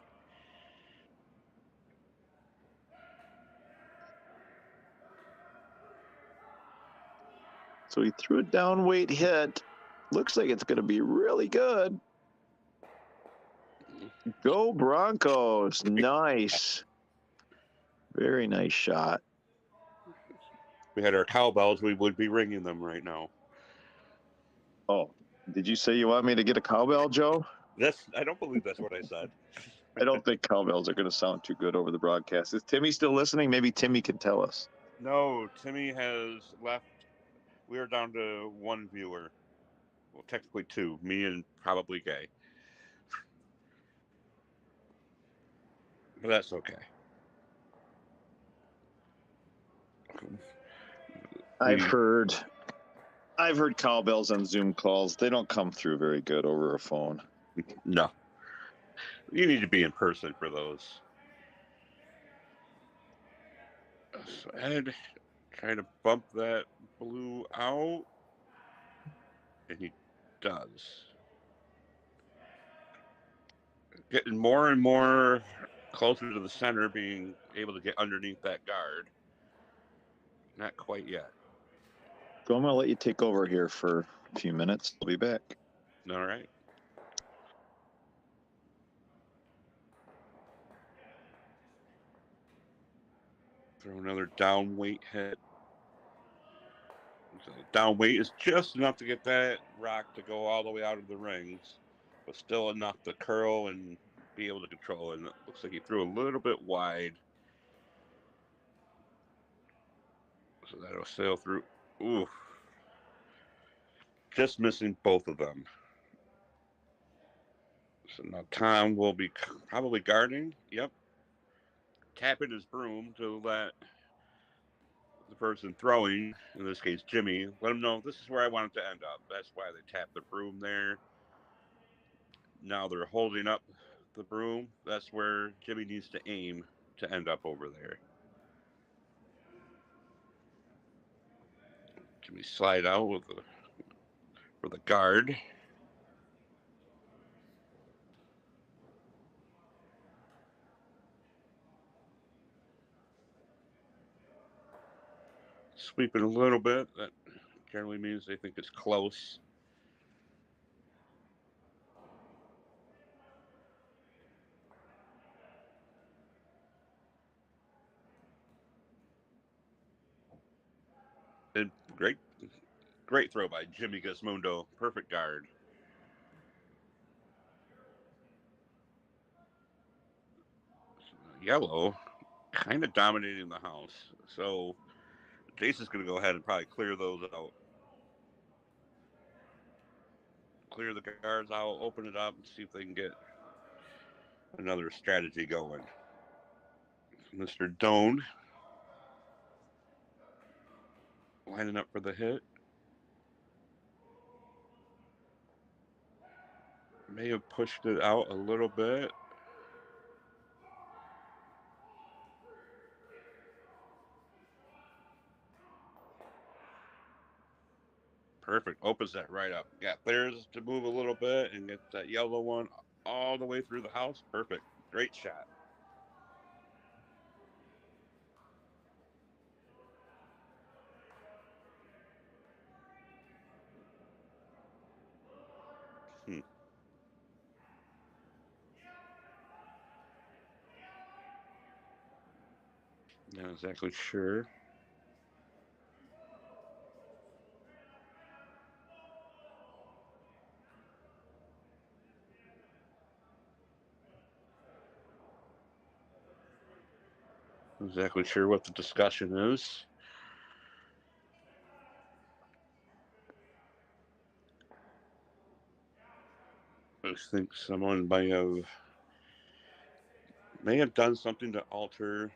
So he threw a down weight hit. Looks like it's going to be really good. Go Broncos. Nice. Very nice shot. We had our cowbells. We would be ringing them right now. Oh, did you say you want me to get a cowbell, Joe? I don't believe that's what I said. I don't think cowbells are going to sound too good over the broadcast. Is Timmy still listening? Maybe Timmy can tell us. No, Timmy has left. We are down to one viewer. Well, technically two. Me and probably Gay. but that's okay. I've heard cowbells on Zoom calls. They don't come through very good over a phone. No. You need to be in person for those. So Ed trying to bump that blue out, and he does. Getting more and more closer to the center, being able to get underneath that guard. Not quite yet. So I'm going to let you take over here for a few minutes. I'll be back. All right. Throw another down weight hit. So down weight is just enough to get that rock to go all the way out of the rings, but still enough to curl and be able to control. And it looks like he threw a little bit wide. So that'll sail through. Ooh. Just missing both of them. So now Tom will be probably guarding. Yep. Tapping his broom to let the person throwing, in this case Jimmy, let him know this is where I want it to end up. That's why they tapped the broom there. Now they're holding up the broom. That's where Jimmy needs to aim to end up over there. Jimmy slide out with for the guard. Sweeping a little bit. That generally means they think it's close. And great throw by Jimmy Gizmundo. Perfect guard. Yellow kind of dominating the house. So Jason's going to go ahead and probably clear those out. Clear the guards out, open it up, and see if they can get another strategy going. Mr. Doan lining up for the hit. May have pushed it out a little bit. Perfect. Opens that right up. Got theirs to move a little bit and get that yellow one all the way through the house. Perfect. Great shot. Not exactly sure. Not exactly sure what the discussion is. I think someone may have done something to alter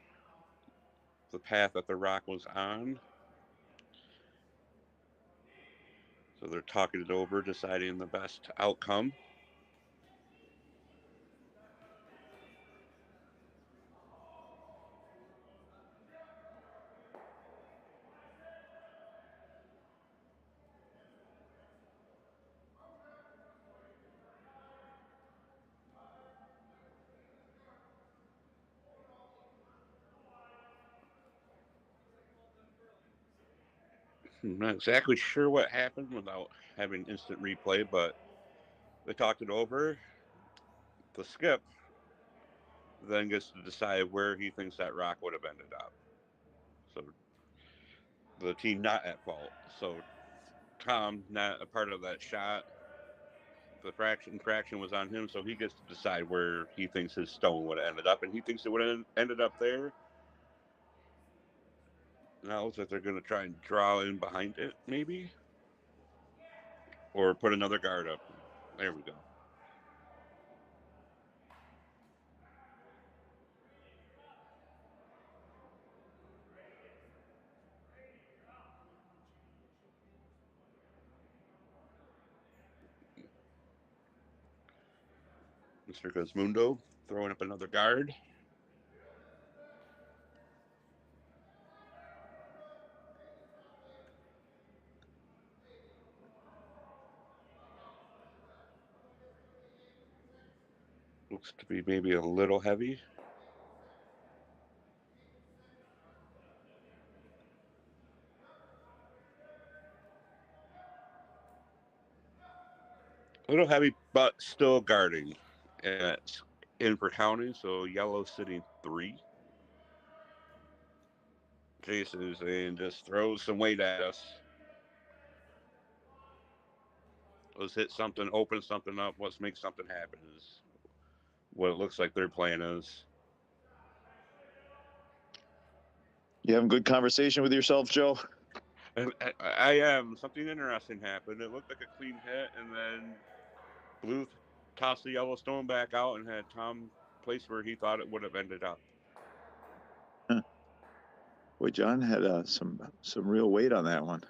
the path that the rock was on. So they're talking it over, deciding the best outcome. I'm not exactly sure what happened without having instant replay, but they talked it over. The skip then gets to decide where he thinks that rock would have ended up. So the team not at fault. So Tom not a part of that shot. The fraction was on him, so he gets to decide where he thinks his stone would have ended up, and he thinks it would have ended up there. Now it looks like they're going to try and draw in behind it, maybe, or put another guard up. There we go. Mr. Guzmundo throwing up another guard. Looks to be maybe a little heavy. A little heavy, but still guarding. And it's in for counting, so yellow sitting 3. Jason is in, just throws some weight at us. Let's hit something, open something up. Let's make something happen is what it looks like their plan is. You having good conversation with yourself, Joe? I am. Something interesting happened. It looked like a clean hit, and then Blue tossed the Yellowstone back out and had Tom place where he thought it would have ended up. Huh. Boy, John had some real weight on that one.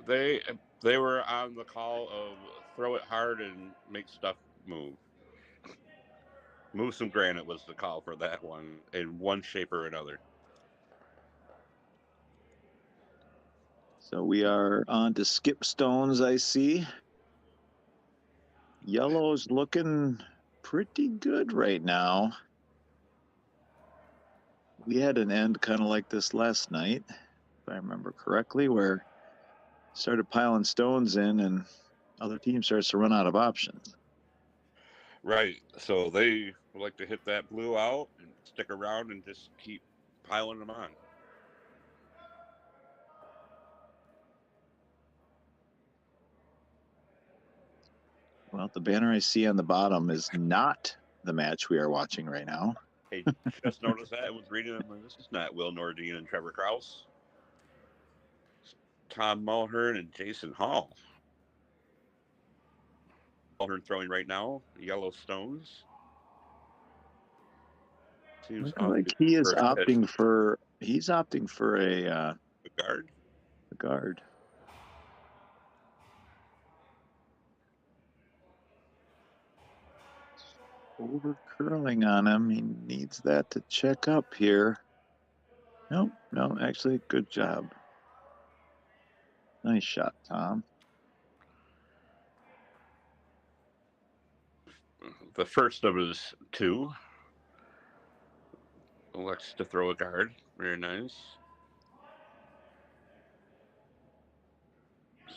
They were on the call of throw it hard and make stuff move. Move some granite was the call for that one in one shape or another. So we are on to skip stones, I see. Yellow's looking pretty good right now. We had an end kind of like this last night, if I remember correctly, where started piling stones in and other team starts to run out of options. Right. So they would like to hit that blue out and stick around and just keep piling them on. Well, the banner I see on the bottom is not the match we are watching right now. I just noticed that. I was reading it. Like, this is not Will Nordine and Trevor Krause. It's Tom Mulhern and Jason Hall. Mulhern throwing right now. Yellow stones. Seems like he is opting for a guard. A guard. Over curling on him. He needs that to check up here. No, actually, good job. Nice shot, Tom. The first of his 2. Elects to throw a guard. Very nice.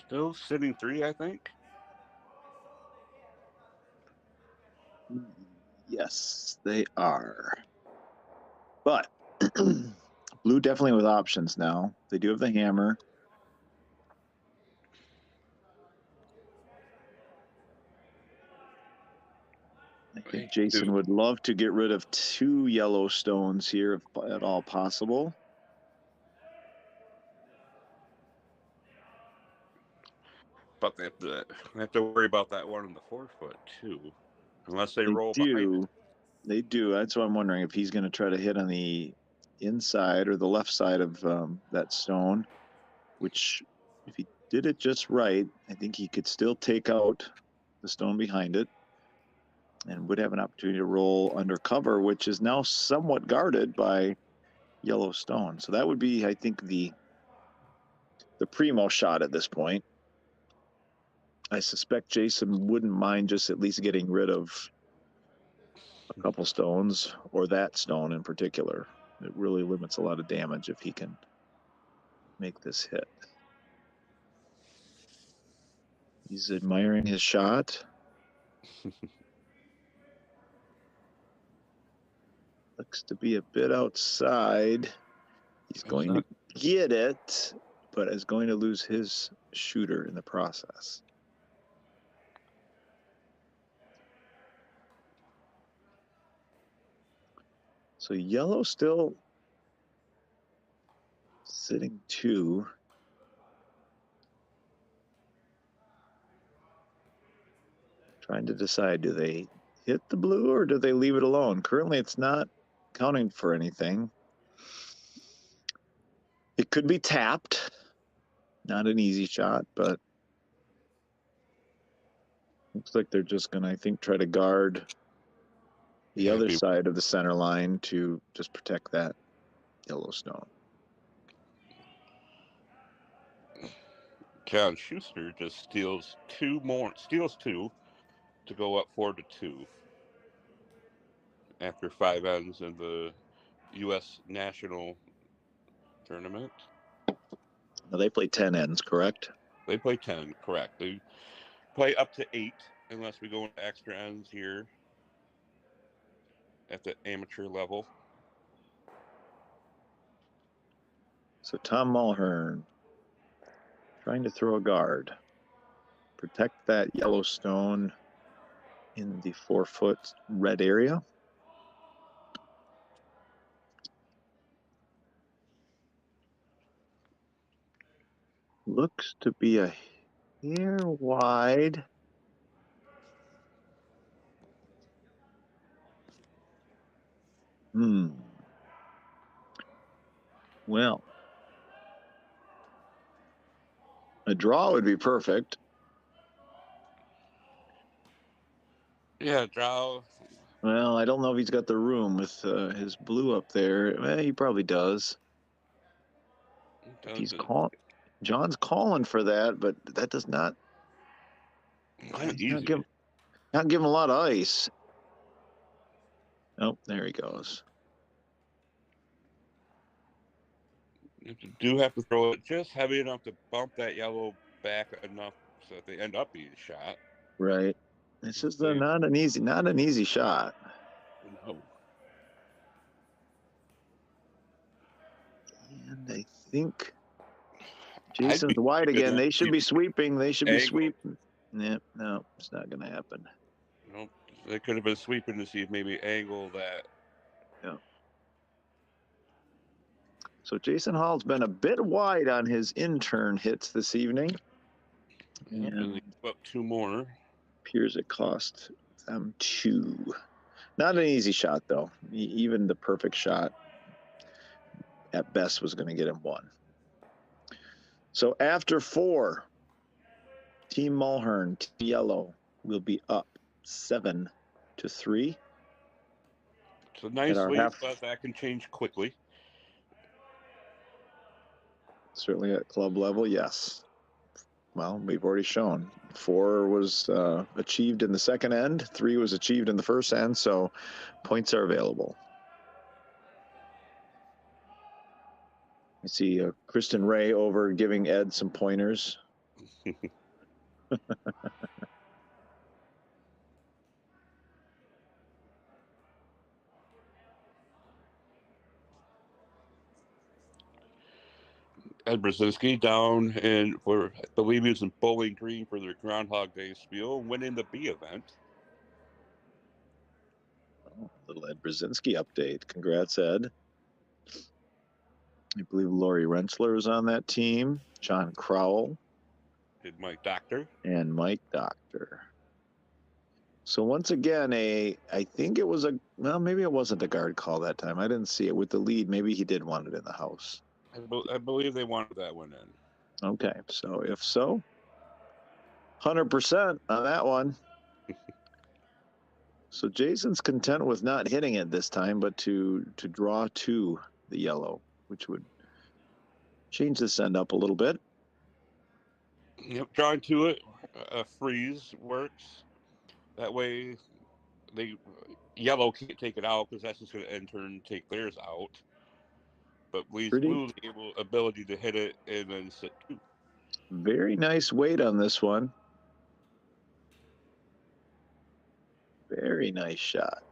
Still sitting 3, I think. Yes, they are. But Blue definitely with options now. They do have the hammer. I think Jason would love to get rid of 2 yellow stones here if at all possible. But they have to worry about that one in the 4-foot too, unless they roll behind it. They do. That's what I'm wondering, if he's going to try to hit on the inside or the left side of that stone, which if he did it just right, I think he could still take out the stone behind it and would have an opportunity to roll under cover, which is now somewhat guarded by yellow stone. So that would be, I think, the primo shot at this point. I suspect Jason wouldn't mind just at least getting rid of a couple stones, or that stone in particular. It really limits a lot of damage if he can make this hit. He's admiring his shot. Looks to be a bit outside. He's going to get it, but is going to lose his shooter in the process. So yellow still sitting 2. Trying to decide, do they hit the blue or do they leave it alone? Currently, it's not counting for anything. It could be tapped. Not an easy shot, but Looks like they're just going to, I think, try to guard the other side of the center line to just protect that Yellowstone. John Schuster just steals two to go up 4-2 after 5 ends in the U.S. National Tournament. Now they play 10 ends, correct? They play 10, correct. They play up to 8 unless we go into extra ends here at the amateur level. So Tom Mulhern trying to throw a guard. Protect that Yellowstone in the 4-foot red area. Looks to be a hair wide. Well, a draw would be perfect. Yeah, draw. Well, I don't know if he's got the room with his blue up there. Well, he probably does. John's calling for that, but that does not. Not give him a lot of ice. Oh, there he goes. You do have to throw it just heavy enough to bump that yellow back enough so that they end up being shot. Right. This is not an easy shot. No. And I think Jason's wide again. They should be sweeping. They should be sweeping. Yeah, no, it's not going to happen. Nope. They could have been sweeping to see if maybe angle that. Yeah. So Jason Hall's been a bit wide on his intern hits this evening. Yep, and up 2 more. Appears it cost them 2. Not an easy shot, though. Even the perfect shot at best was going to get him 1. So after 4, Team Mulhern, Team Yellow, will be up 7-3. It's a nice lead, but that can change quickly. Certainly at club level, yes. Well, we've already shown 4 was achieved in the second end, 3 was achieved in the first end, so points are available. I see Kristen Ray over giving Ed some pointers. Ed Brzezinski down in, I believe he was in Bowling Green for their Groundhog Day spiel, winning the B event. Oh, little Ed Brzezinski update. Congrats, Ed. I believe Lori Rensselaer was on that team. John Crowell. And Mike Doctor. And Mike Doctor. So once again, I think it was maybe it wasn't a guard call that time. I didn't see it with the lead. Maybe he did want it in the house. I believe they wanted that one in. Okay, so if so, 100% on that one. So Jason's content with not hitting it this time, but to draw to the yellow, which would change this end up a little bit. Yep, drawing to it, a freeze works. That way, yellow can't take it out because that's just going to in turn take theirs out. But leaves blue the ability to hit it and then sit 2. Very nice weight on this one. Very nice shot.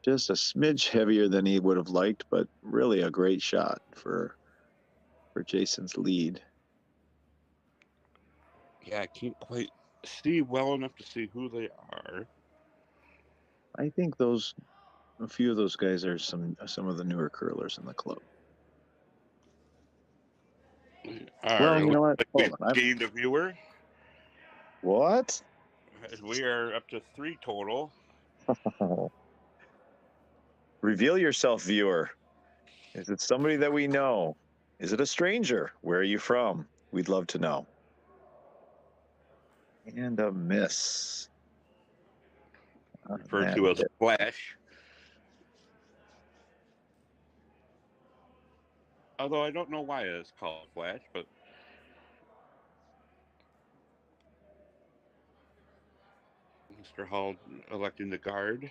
Just a smidge heavier than he would have liked, but really a great shot for Jason's lead. Yeah, I can't quite see well enough to see who they are. I think a few of those guys are some of the newer curlers in the club. Well, you know what? I've gained a viewer. What? We are up to 3 total. Reveal yourself, viewer. Is it somebody that we know? Is it a stranger? Where are you from? We'd love to know. And a miss. Referred to as a flash. Although I don't know why it's called flash, but Mr. Hall electing the guard.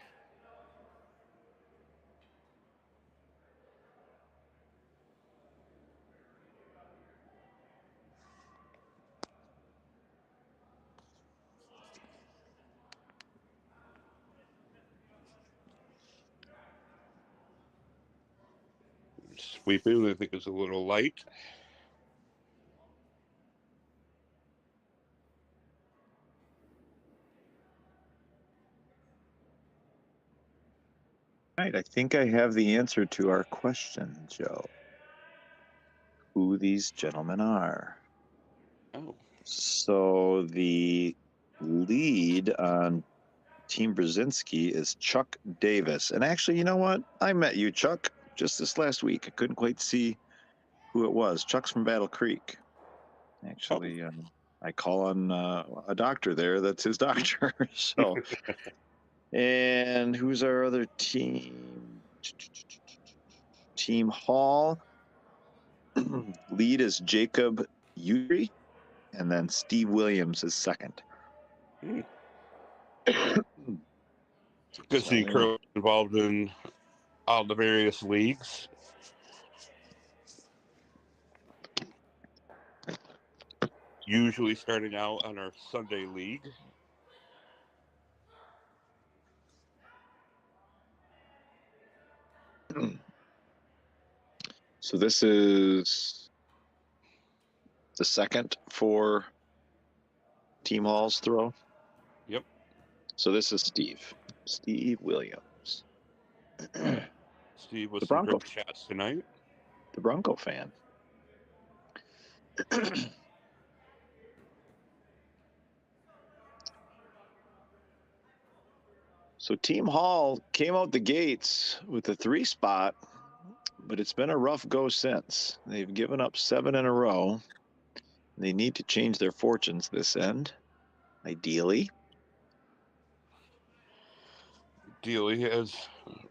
Sweeping, I think, is a little light. All right, I think I have the answer to our question, Joe. Who these gentlemen are. Oh. So the lead on Team Brzezinski is Chuck Davis. And actually, you know what? I met you, Chuck, just this last week. I couldn't quite see who it was. Chuck's from Battle Creek. Actually, I call on a doctor there. That's his doctor. So, and who's our other team? Team Hall. Lead is Jacob Udry, and then Steve Williams is second. Good to see Curly involved in all the various leagues. Usually starting out on our Sunday league. So this is the second for Team Hall's throw? Yep. So this is Steve Williams. Steve with some great shots tonight. The Bronco fan. So Team Hall came out the gates with a 3 spot, but it's been a rough go since. They've given up 7 in a row. They need to change their fortunes this end, ideally. Ideally, as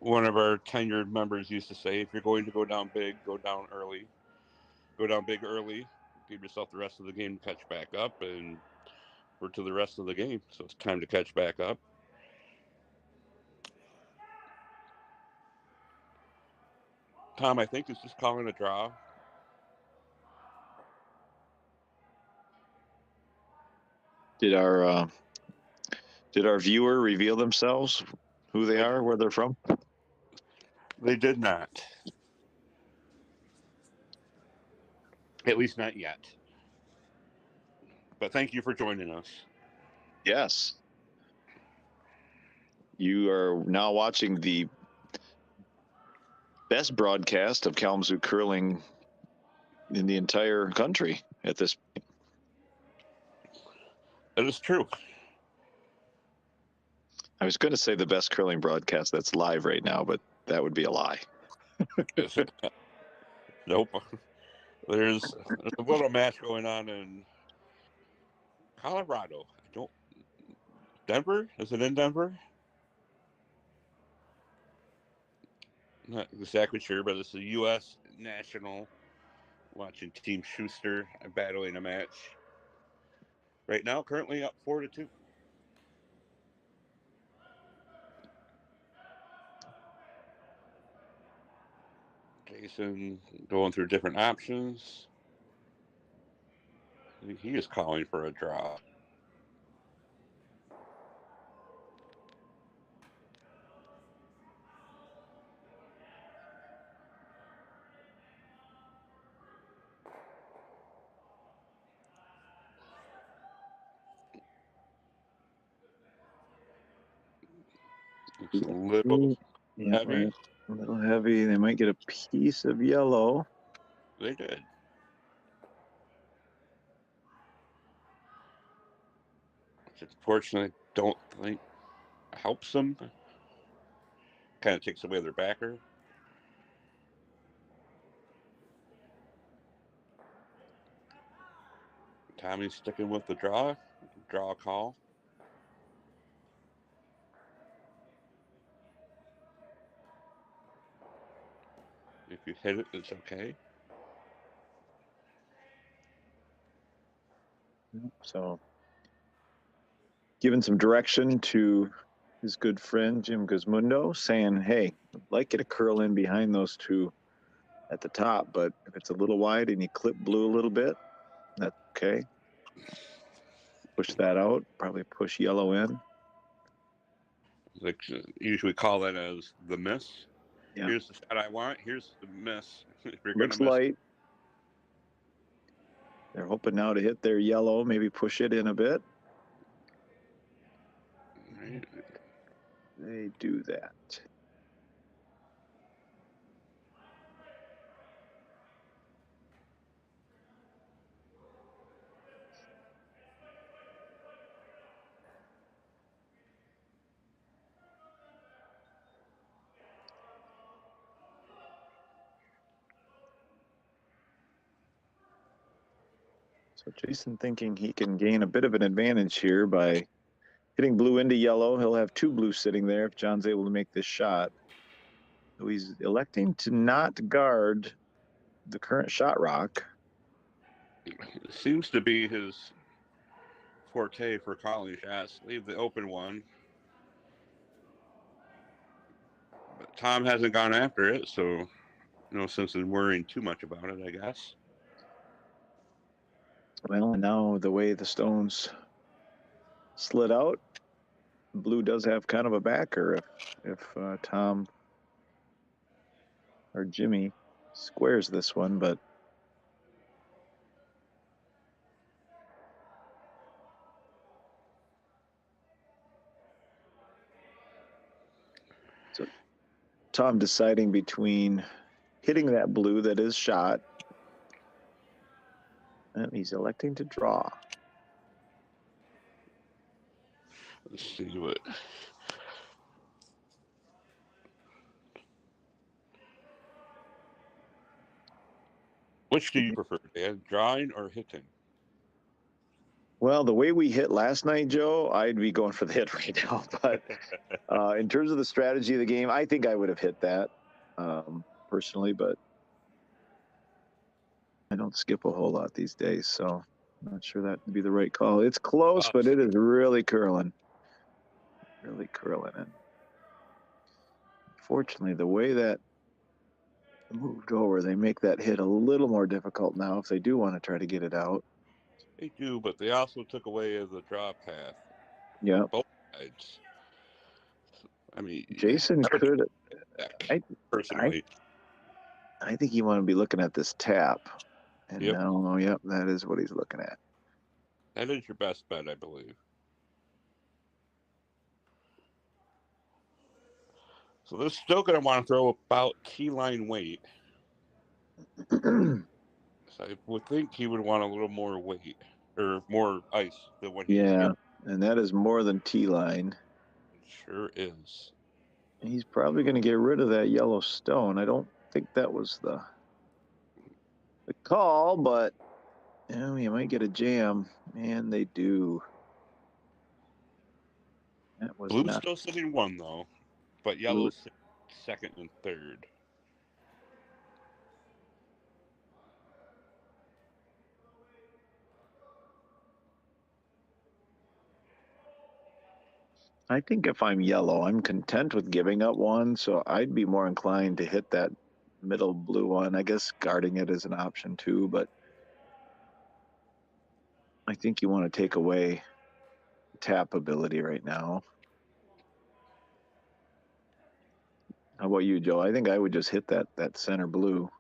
one of our tenured members used to say, if you're going to go down big, go down early. Go down big early. Give yourself the rest of the game to catch back up, and we're to the rest of the game, so it's time to catch back up. Tom, I think, is just calling a draw. Did our viewer reveal themselves, who they are, where they're from? They did not. At least not yet. But thank you for joining us. Yes. You are now watching the best broadcast of Kalamazoo curling in the entire country at this point. That is true. I was going to say the best curling broadcast that's live right now, but that would be a lie. Nope. There's a little match going on in Colorado. Denver? Is it in Denver? Not exactly sure, but it's a U.S. national. Watching Team Schuster battling a match. Right now, currently up 4-2. Jason going through different options. He is calling for a draw. It's a little heavy. A little heavy. They might get a piece of yellow. They did. Which unfortunately don't think helps them. Kind of takes away their backer. Tommy's sticking with the draw. draw call. If you hit it, it's okay. So, giving some direction to his good friend Jim Guzmundo, saying, "Hey, I'd like you to curl in behind those two at the top, but if it's a little wide and you clip blue a little bit, that's okay. Push that out. Probably push yellow in." Like usually call that as the miss. Yeah. Here's the shot I want. Here's the miss. If you're Looks gonna miss, light. They're hoping now to hit their yellow, maybe push it in a bit. right. They do that. So Jason thinking he can gain a bit of an advantage here by hitting blue into yellow. He'll have two blues sitting there if John's able to make this shot. So he's electing to not guard the current shot rock. It seems to be his forte for calling shots. Leave the open one. But Tom hasn't gone after it, so no sense in worrying too much about it, I guess. Well, now the way the stones slid out, blue does have kind of a backer if Tom or Jimmy squares this one, but so Tom deciding between hitting that blue that is shot, and he's electing to draw. Let's see what. Which do you prefer, Dan? Drawing or hitting? Well, the way we hit last night, Joe, I'd be going for the hit right now. But in terms of the strategy of the game, I think I would have hit that personally, but I don't skip a whole lot these days, so I'm not sure that would be the right call. It's close, but it is really curling. Really curling. And fortunately, the way that moved over, they make that hit a little more difficult now if they do want to try to get it out. They do, but they also took away the draw path. Yeah. Both sides. I mean, Jason could. personally. I think you want to be looking at this tap. And Yep. now, yep, that is what he's looking at. That is your best bet, I believe. So they're still going to want to throw about key line weight. So I would think he would want a little more weight or more ice than what he's Yeah, got. and that is more than T-line. It sure is. He's probably going to get rid of that yellow stone. I don't think that was the call, but you know, you might get a jam. And they do. That was Blue's not still sitting one, though, but yellow's second and third. I think if I'm yellow, I'm content with giving up one, so I'd be more inclined to hit that middle blue one. I guess guarding it is an option too, but I think you want to take away tap ability right now. How about you, Joe? I think I would just hit that center blue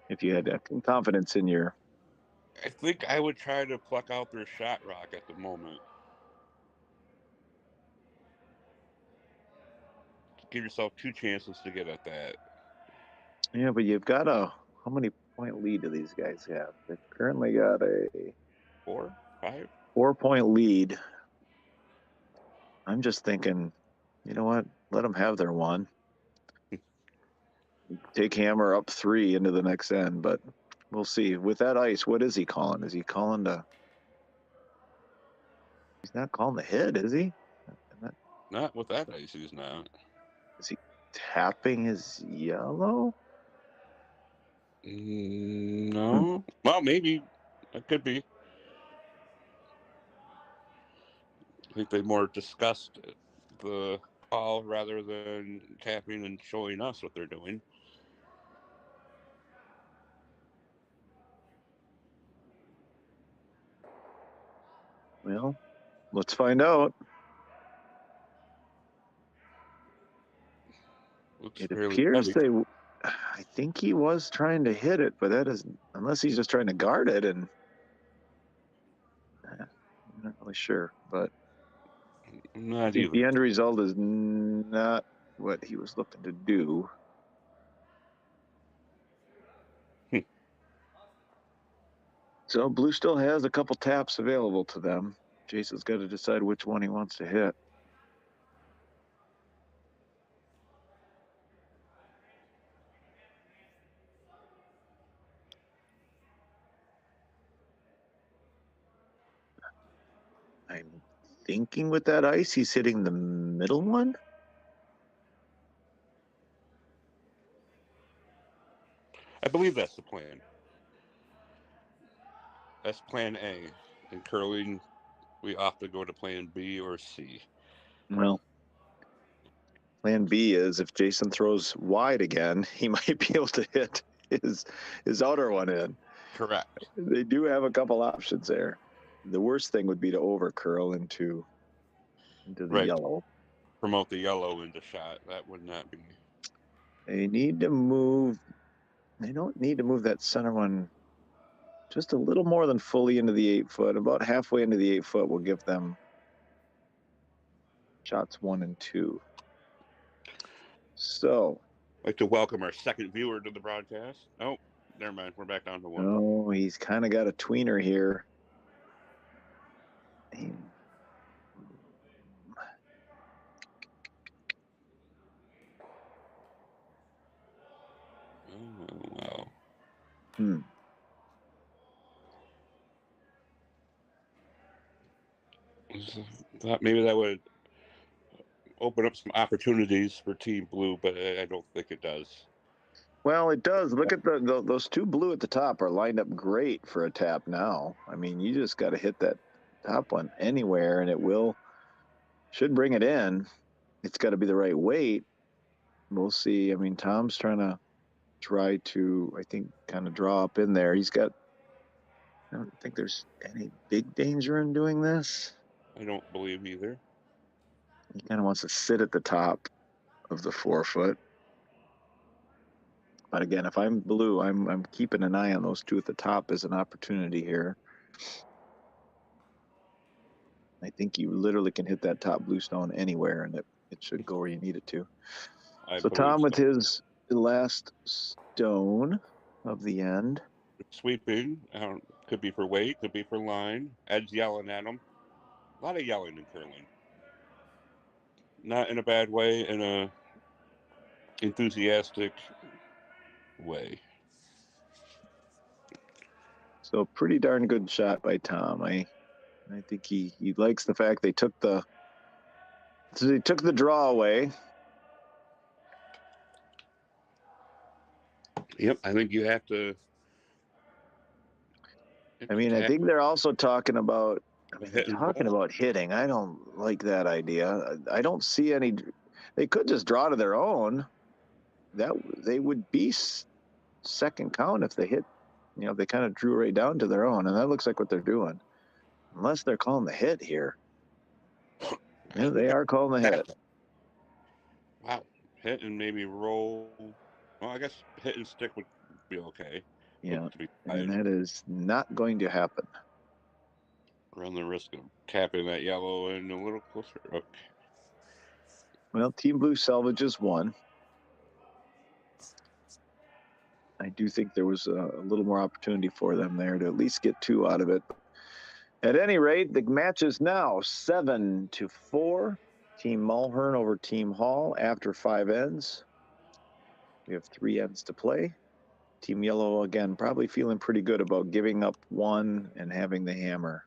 if you had confidence in your. I think I would try to pluck out their shot rock at the moment. Give yourself two chances to get at that. Yeah, but you've got how many point lead do these guys have? They've currently got a 4, 5? 4-point lead. I'm just thinking, you know what? Let them have their one. Take Hammer up 3 into the next end, but we'll see. With that ice, what is he calling? Is he calling to He's not calling the hit, is he? Not with that ice, he's not. Is he tapping his yellow? No. Well, maybe. It could be. I think they more discussed the call rather than tapping and showing us what they're doing. Well, let's find out. Looks It fairly appears heavy. I think he was trying to hit it, but that is, unless he's just trying to guard it, and I'm not really sure. But I Not think the either. end result is not what he was looking to do. So Blue still has a couple taps available to them. Jason's got to decide which one he wants to hit. I'm thinking with that ice, he's hitting the middle one. I believe that's the plan. That's plan A. In curling, we often go to plan B or C. Well, plan B is if Jason throws wide again, he might be able to hit his outer one in. Correct. They do have a couple options there. The worst thing would be to over curl into the yellow. Promote the yellow into shot. That would not be. They need to move. They don't need to move that center one just a little more than fully into the 8 foot. About halfway into the 8 foot will give them shots 1 and 2. So, I'd like to welcome our second viewer to the broadcast. Oh, never mind. We're back down to one. oh, he's kind of got a tweener here. Oh, wow. Thought maybe that would open up some opportunities for Team Blue, but I don't think it does. Well, it does. Look at those two blue at the top are lined up great for a tap now. I mean, you just got to hit that top one anywhere, and it should bring it in. It's got to be the right weight. We'll see. I mean, Tom's trying to I think, kind of draw up in there. I don't think there's any big danger in doing this. I don't believe either. He kind of wants to sit at the top of the 4 foot. But again, if I'm Blue, I'm keeping an eye on those two at the top as an opportunity here. I think you literally can hit that top blue stone anywhere, and it should go where you need it to. So Tom with his last stone of the end. Sweeping. Could be for weight, could be for line. Ed's yelling at him. A lot of yelling and curling. Not in a bad way, in a enthusiastic way. So pretty darn good shot by Tom. I think he likes the fact they took the draw away. Yep, I think you have to. I mean, I think they're also talking about. Hitting. I don't like that idea. I don't see any. They could just draw to their own. That they would be second count if they hit. They kind of drew right down to their own, and that looks like what they're doing. Unless they're calling the hit here. Yeah, they are calling the hit. Wow, hit and maybe roll. Well, I guess hit and stick would be okay. Yeah, and that is not going to happen. Run the risk of tapping that yellow in a little closer. Okay. Well, Team Blue salvages 1. I do think there was a little more opportunity for them there to at least get 2 out of it. At any rate, the match is now 7-4. Team Mulhern over Team Hall after 5 ends. We have 3 ends to play. Team Yellow, again, probably feeling pretty good about giving up 1 and having the hammer.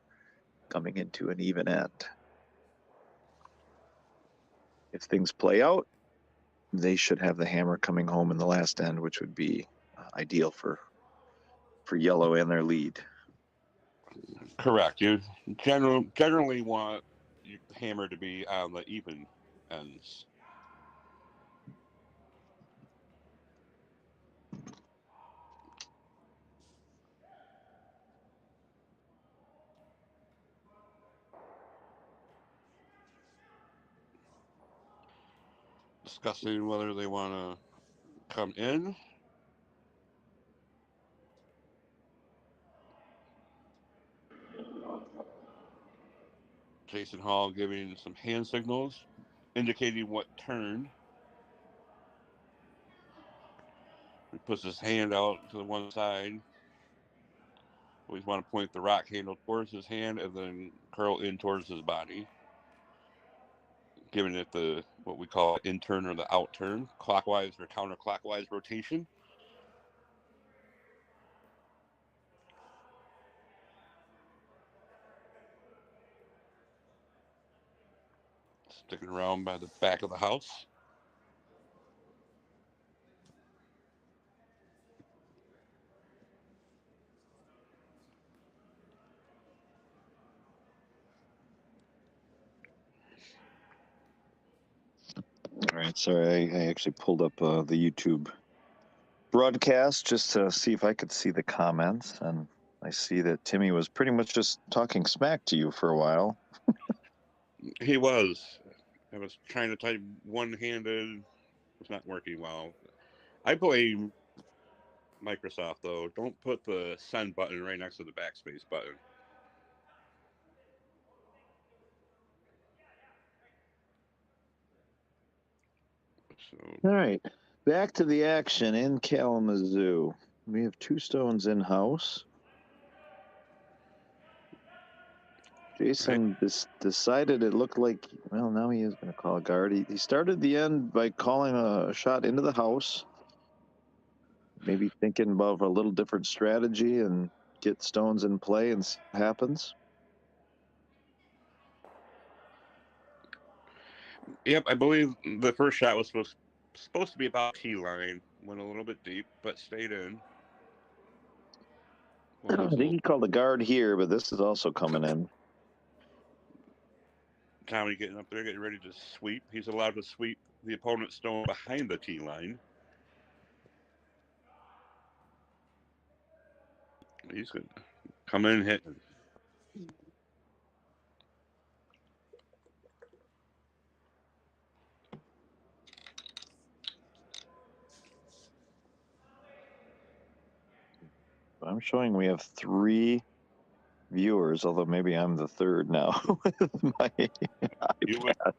coming into an even end. If things play out, they should have the hammer coming home in the last end, which would be ideal for yellow and their lead. Correct. You generally want your hammer to be on the even ends. Discussing whether they want to come in. Jason Hall giving some hand signals, indicating what turn. He puts his hand out to the one side. Always want to point the rock handle towards his hand and then curl in towards his body, giving it the what we call in turn or the out turn, clockwise or counterclockwise rotation. Sticking around by the back of the house. All right, sorry, I actually pulled up the YouTube broadcast just to see if I could see the comments, and I see that Timmy was pretty much just talking smack to you for a while. He was. I was trying to type one-handed. It was not working well. I blame Microsoft, though. Don't put the send button right next to the backspace button. So, All right, back to the action in Kalamazoo. We have 2 stones in house. Jason decided it looked like, well, now he is going to call a guard. He started the end by calling a shot into the house, maybe thinking about a little different strategy and get stones in play and see what happens. Yep, I believe the first shot was supposed to be about T line. Went a little bit deep, but stayed in. I think he called a guard here, but this is also coming in. Tommy getting up there, getting ready to sweep. He's allowed to sweep the opponent's stone behind the T line. He's going to come in hitting. I'm showing we have 3 viewers, although maybe I'm the third now with my iPad.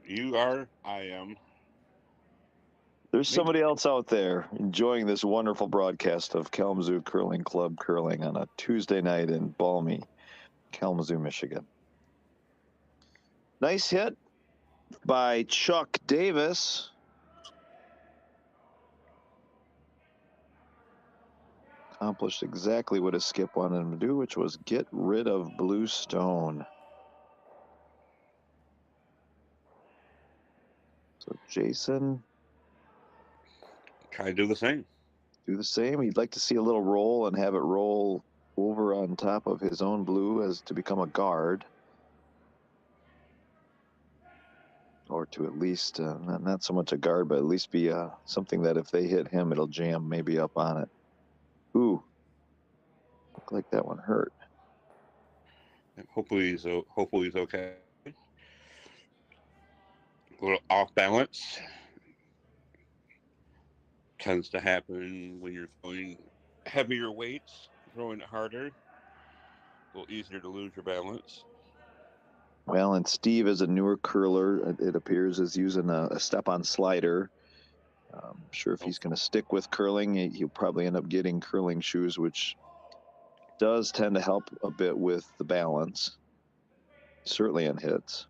You are, I am. There's somebody else out there enjoying this wonderful broadcast of Kalamazoo Curling Club curling on a Tuesday night in balmy Kalamazoo, Michigan. Nice hit by Chuck Davis. Accomplished exactly what his skip wanted him to do, which was get rid of blue stone. So Jason, Try to do the same. Do the same. He'd like to see a little roll and have it roll over on top of his own blue as to become a guard. Or to at least, not so much a guard, but at least be something that if they hit him, it'll jam maybe up on it. Ooh, looked like that one hurt. Hopefully he's okay. A little off balance. Tends to happen when you're throwing heavier weights, throwing it harder. A little easier to lose your balance. Well, and Steve, is a newer curler, it appears, is using a step-on slider. I'm sure if he's going to stick with curling, he'll probably end up getting curling shoes, which does tend to help a bit with the balance, certainly in hits.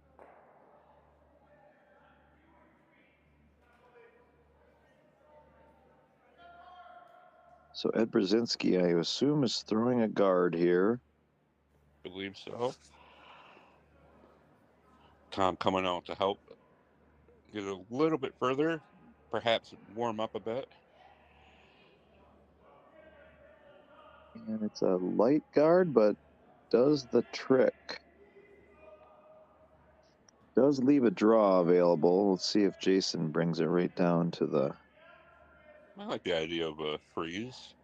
So Ed Brzezinski, I assume, is throwing a guard here. I believe so. Tom coming out to help get a little bit further, perhaps warm up a bit. And it's a light guard, but does the trick. Does leave a draw available. Let's see if Jason brings it right down to the... I like the idea of a freeze.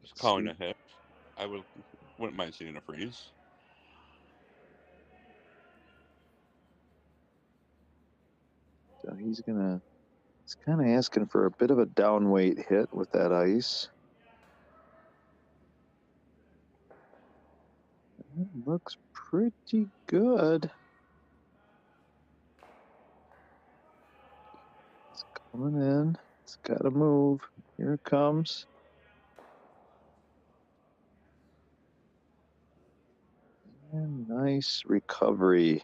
Just calling a hit. I wouldn't mind seeing a freeze. So he's kind of asking for a bit of a downweight hit with that ice. It looks pretty good. It's coming in. It's got to move. Here it comes. And nice recovery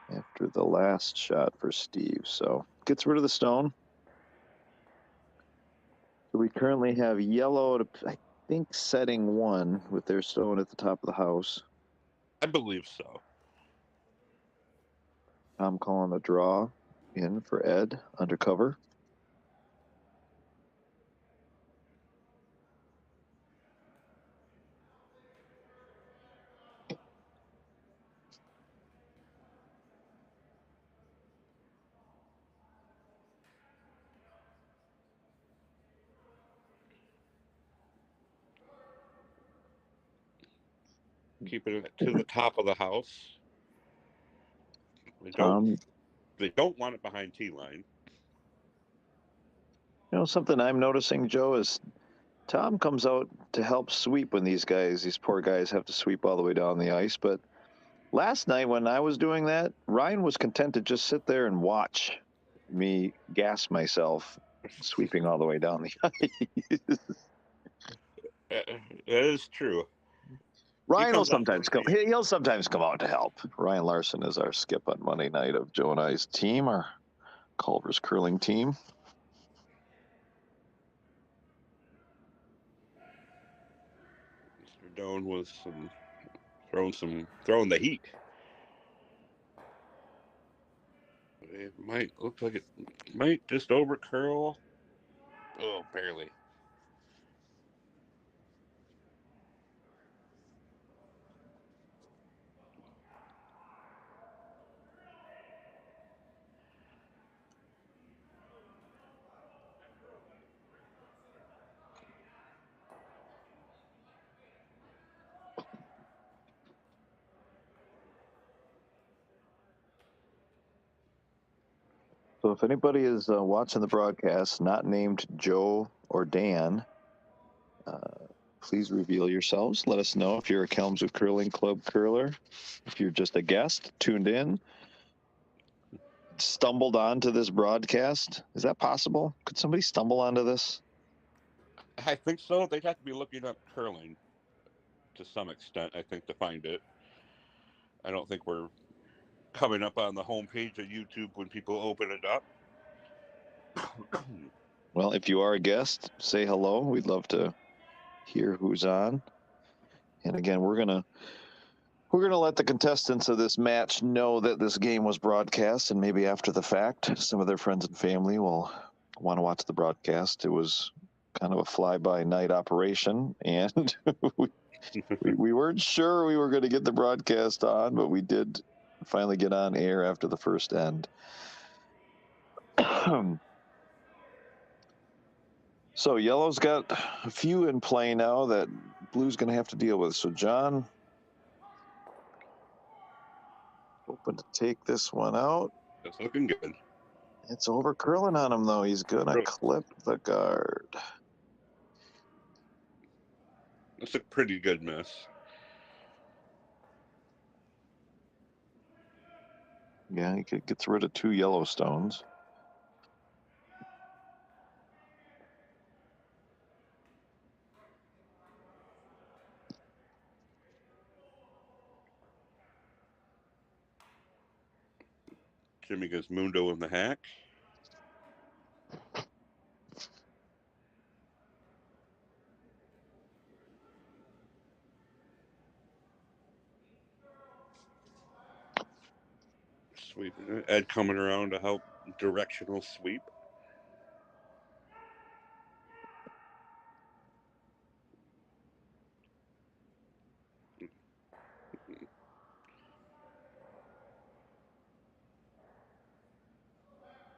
after the last shot for Steve. So gets rid of the stone. So we currently have yellow to, I think, setting 1 with their stone at the top of the house. I believe so. I'm calling a draw in for Ed undercover. Keeping it to the top of the house. They don't want it behind T-line. You know, something I'm noticing, Joe, is Tom comes out to help sweep when these poor guys have to sweep all the way down the ice. But last night when I was doing that, Ryan was content to just sit there and watch me gas myself sweeping all the way down the ice. That is true. Ryan will sometimes come. He'll sometimes come out to help. Ryan Larson is our skip on Monday night of Joe and I's team, our Culver's curling team. Mr. Doan was throwing the heat. It might look like it might just over curl. Oh, barely. So if anybody is watching the broadcast, not named Joe or Dan, please reveal yourselves. Let us know if you're a Kalamazoo Curling Club curler, if you're just a guest tuned in, stumbled onto this broadcast. Is that possible? Could somebody stumble onto this? I think so. They'd have to be looking up curling to some extent, I think, to find it. I don't think we're coming up on the homepage of YouTube when people open it up. Well, if you are a guest, say hello. We'd love to hear who's on. And again, we're gonna let the contestants of this match know that this game was broadcast, and maybe after the fact, some of their friends and family will want to watch the broadcast. It was kind of a fly-by-night operation, and we weren't sure we were going to get the broadcast on, but we did finally get on air after the first end. So yellow's got a few in play now that blue's going to have to deal with. So John, hoping to take this one out. It's looking good. It's over curling on him, though. He's going to clip the guard. That's a pretty good miss. Yeah, he gets rid of 2 Yellowstones. Jimmy goes Mundo in the hack. Sweeping it. Ed coming around to help directional sweep.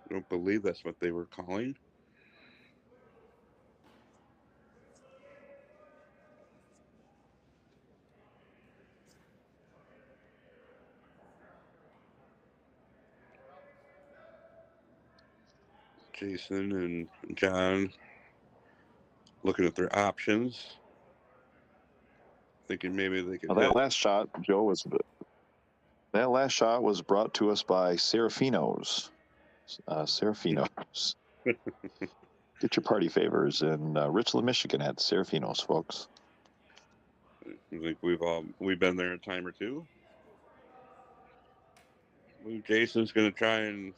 I don't believe that's what they were calling. Jason and John looking at their options, thinking maybe they could Well, that hit. last shot, Joe, was brought to us by Serafino's. Serafino's. Get your party favors in Richland, Michigan at Serafino's, folks. I think we've been there a time or two. I believe Jason's going to try and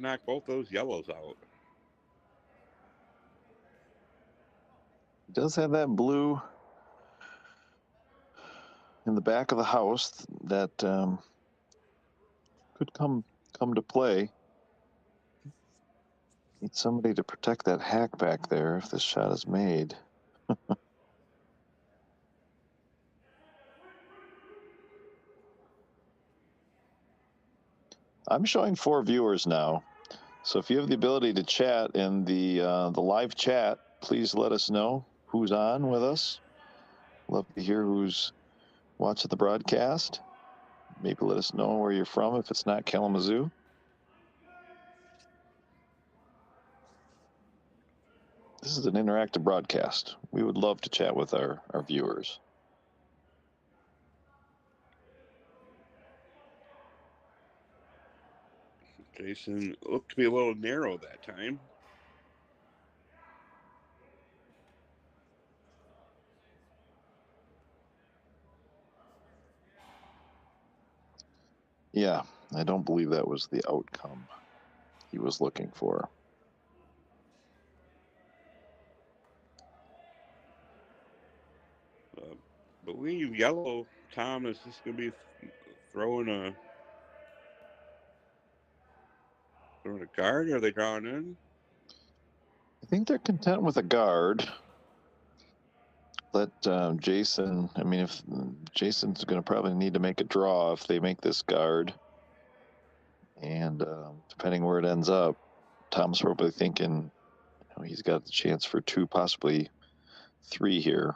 knock both those yellows out. He does have that blue in the back of the house that could come to play. Need somebody to protect that hack back there if this shot is made. I'm showing 4 viewers now, so if you have the ability to chat in the live chat, please let us know who's on with us. Love to hear who's watching the broadcast. Maybe let us know where you're from if it's not Kalamazoo. This is an interactive broadcast. We would love to chat with our viewers. Jason looked to be a little narrow that time. Yeah, I don't believe that was the outcome he was looking for. Believe yellow Tom is just going to be throwing a guard. Are they drawing in? I think they're content with a guard. Let Jason, I mean, if Jason's going to probably need to make a draw if they make this guard. And depending where it ends up, Tom's probably thinking he's got the chance for 2, possibly 3 here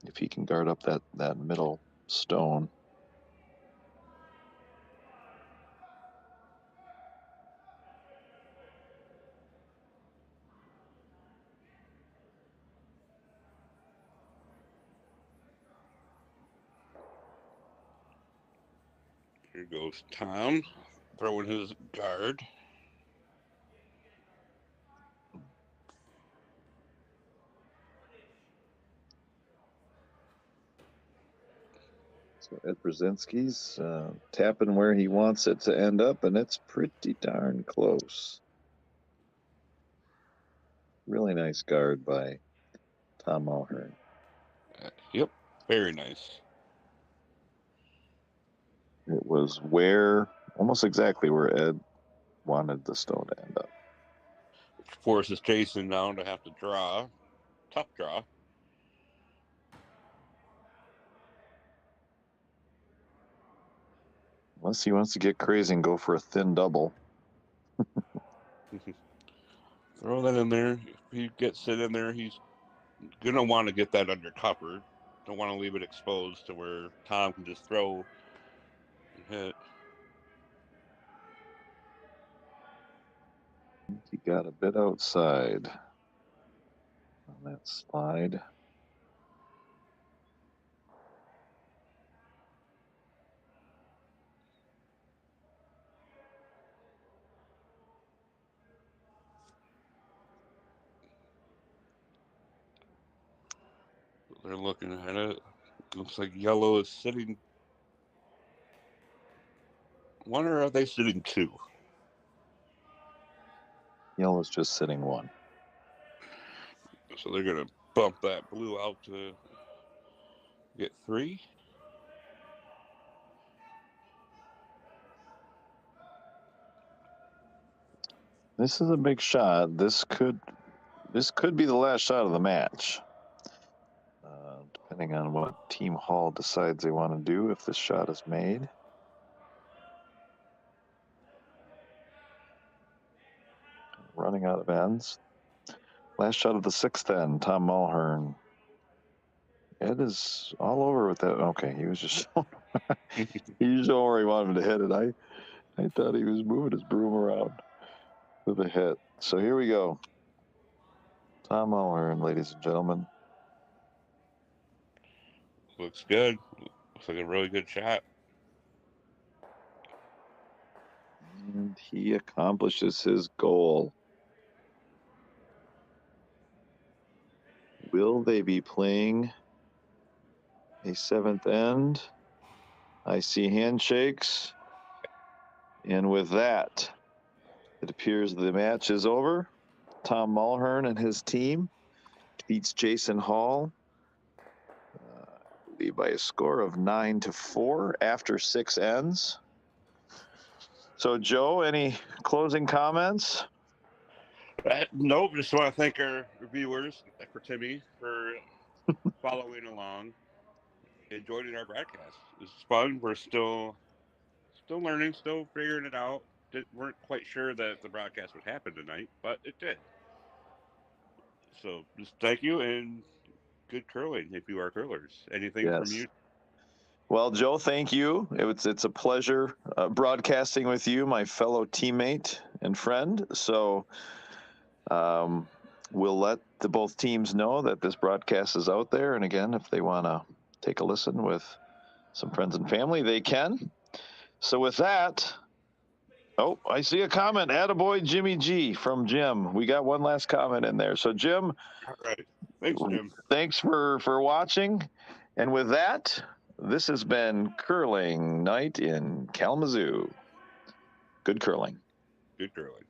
if he can guard up that middle stone. Here goes Tom throwing his guard. So Ed Brzezinski's tapping where he wants it to end up, and it's pretty darn close. Really nice guard by Tom Mulhern. Yep, very nice. It was almost exactly where Ed wanted the stone to end up. Which forces Jason now to have to draw. Tough draw. Unless he wants to get crazy and go for a thin double. Throw that in there. If he gets it in there, he's going to want to get that under cover. Don't want to leave it exposed to where Tom can just throw and hit. He got a bit outside on that slide. They're looking at it. Looks like yellow is sitting 1, or are they sitting 2? Yellow's just sitting 1. So they're going to bump that blue out to get 3. This is a big shot. This could be the last shot of the match. Depending on what Team Hall decides they want to do if this shot is made. Running out of ends. Last shot of the sixth end, Tom Mulhern. Ed is all over with that. Okay, he was just he was showing where he wanted him to hit it. I thought he was moving his broom around with a hit. So here we go. Tom Mulhern, ladies and gentlemen. Looks good. Looks like a really good shot. And he accomplishes his goal. Will they be playing a seventh end? I see handshakes. And with that, it appears the match is over. Tom Mulhern and his team beats Jason Hall by a score of 9-4 after 6 ends. So, Joe, any closing comments? Nope. Just want to thank our viewers, for Timmy, for following along and joining our broadcast. It's fun. We're still learning, still figuring it out. Weren't quite sure that the broadcast would happen tonight, but it did. So just thank you and good curling if you are curlers. Anything from you? Well, Joe, thank you. It's a pleasure broadcasting with you, my fellow teammate and friend. So we'll let both teams know that this broadcast is out there. And again, if they want to take a listen with some friends and family, they can. So with that, oh, I see a comment. Attaboy Jimmy G from Jim. We got one last comment in there. So, Jim. All right. Thanks, Jim. Thanks for watching. And with that, this has been Curling Night in Kalamazoo. Good curling. Good curling.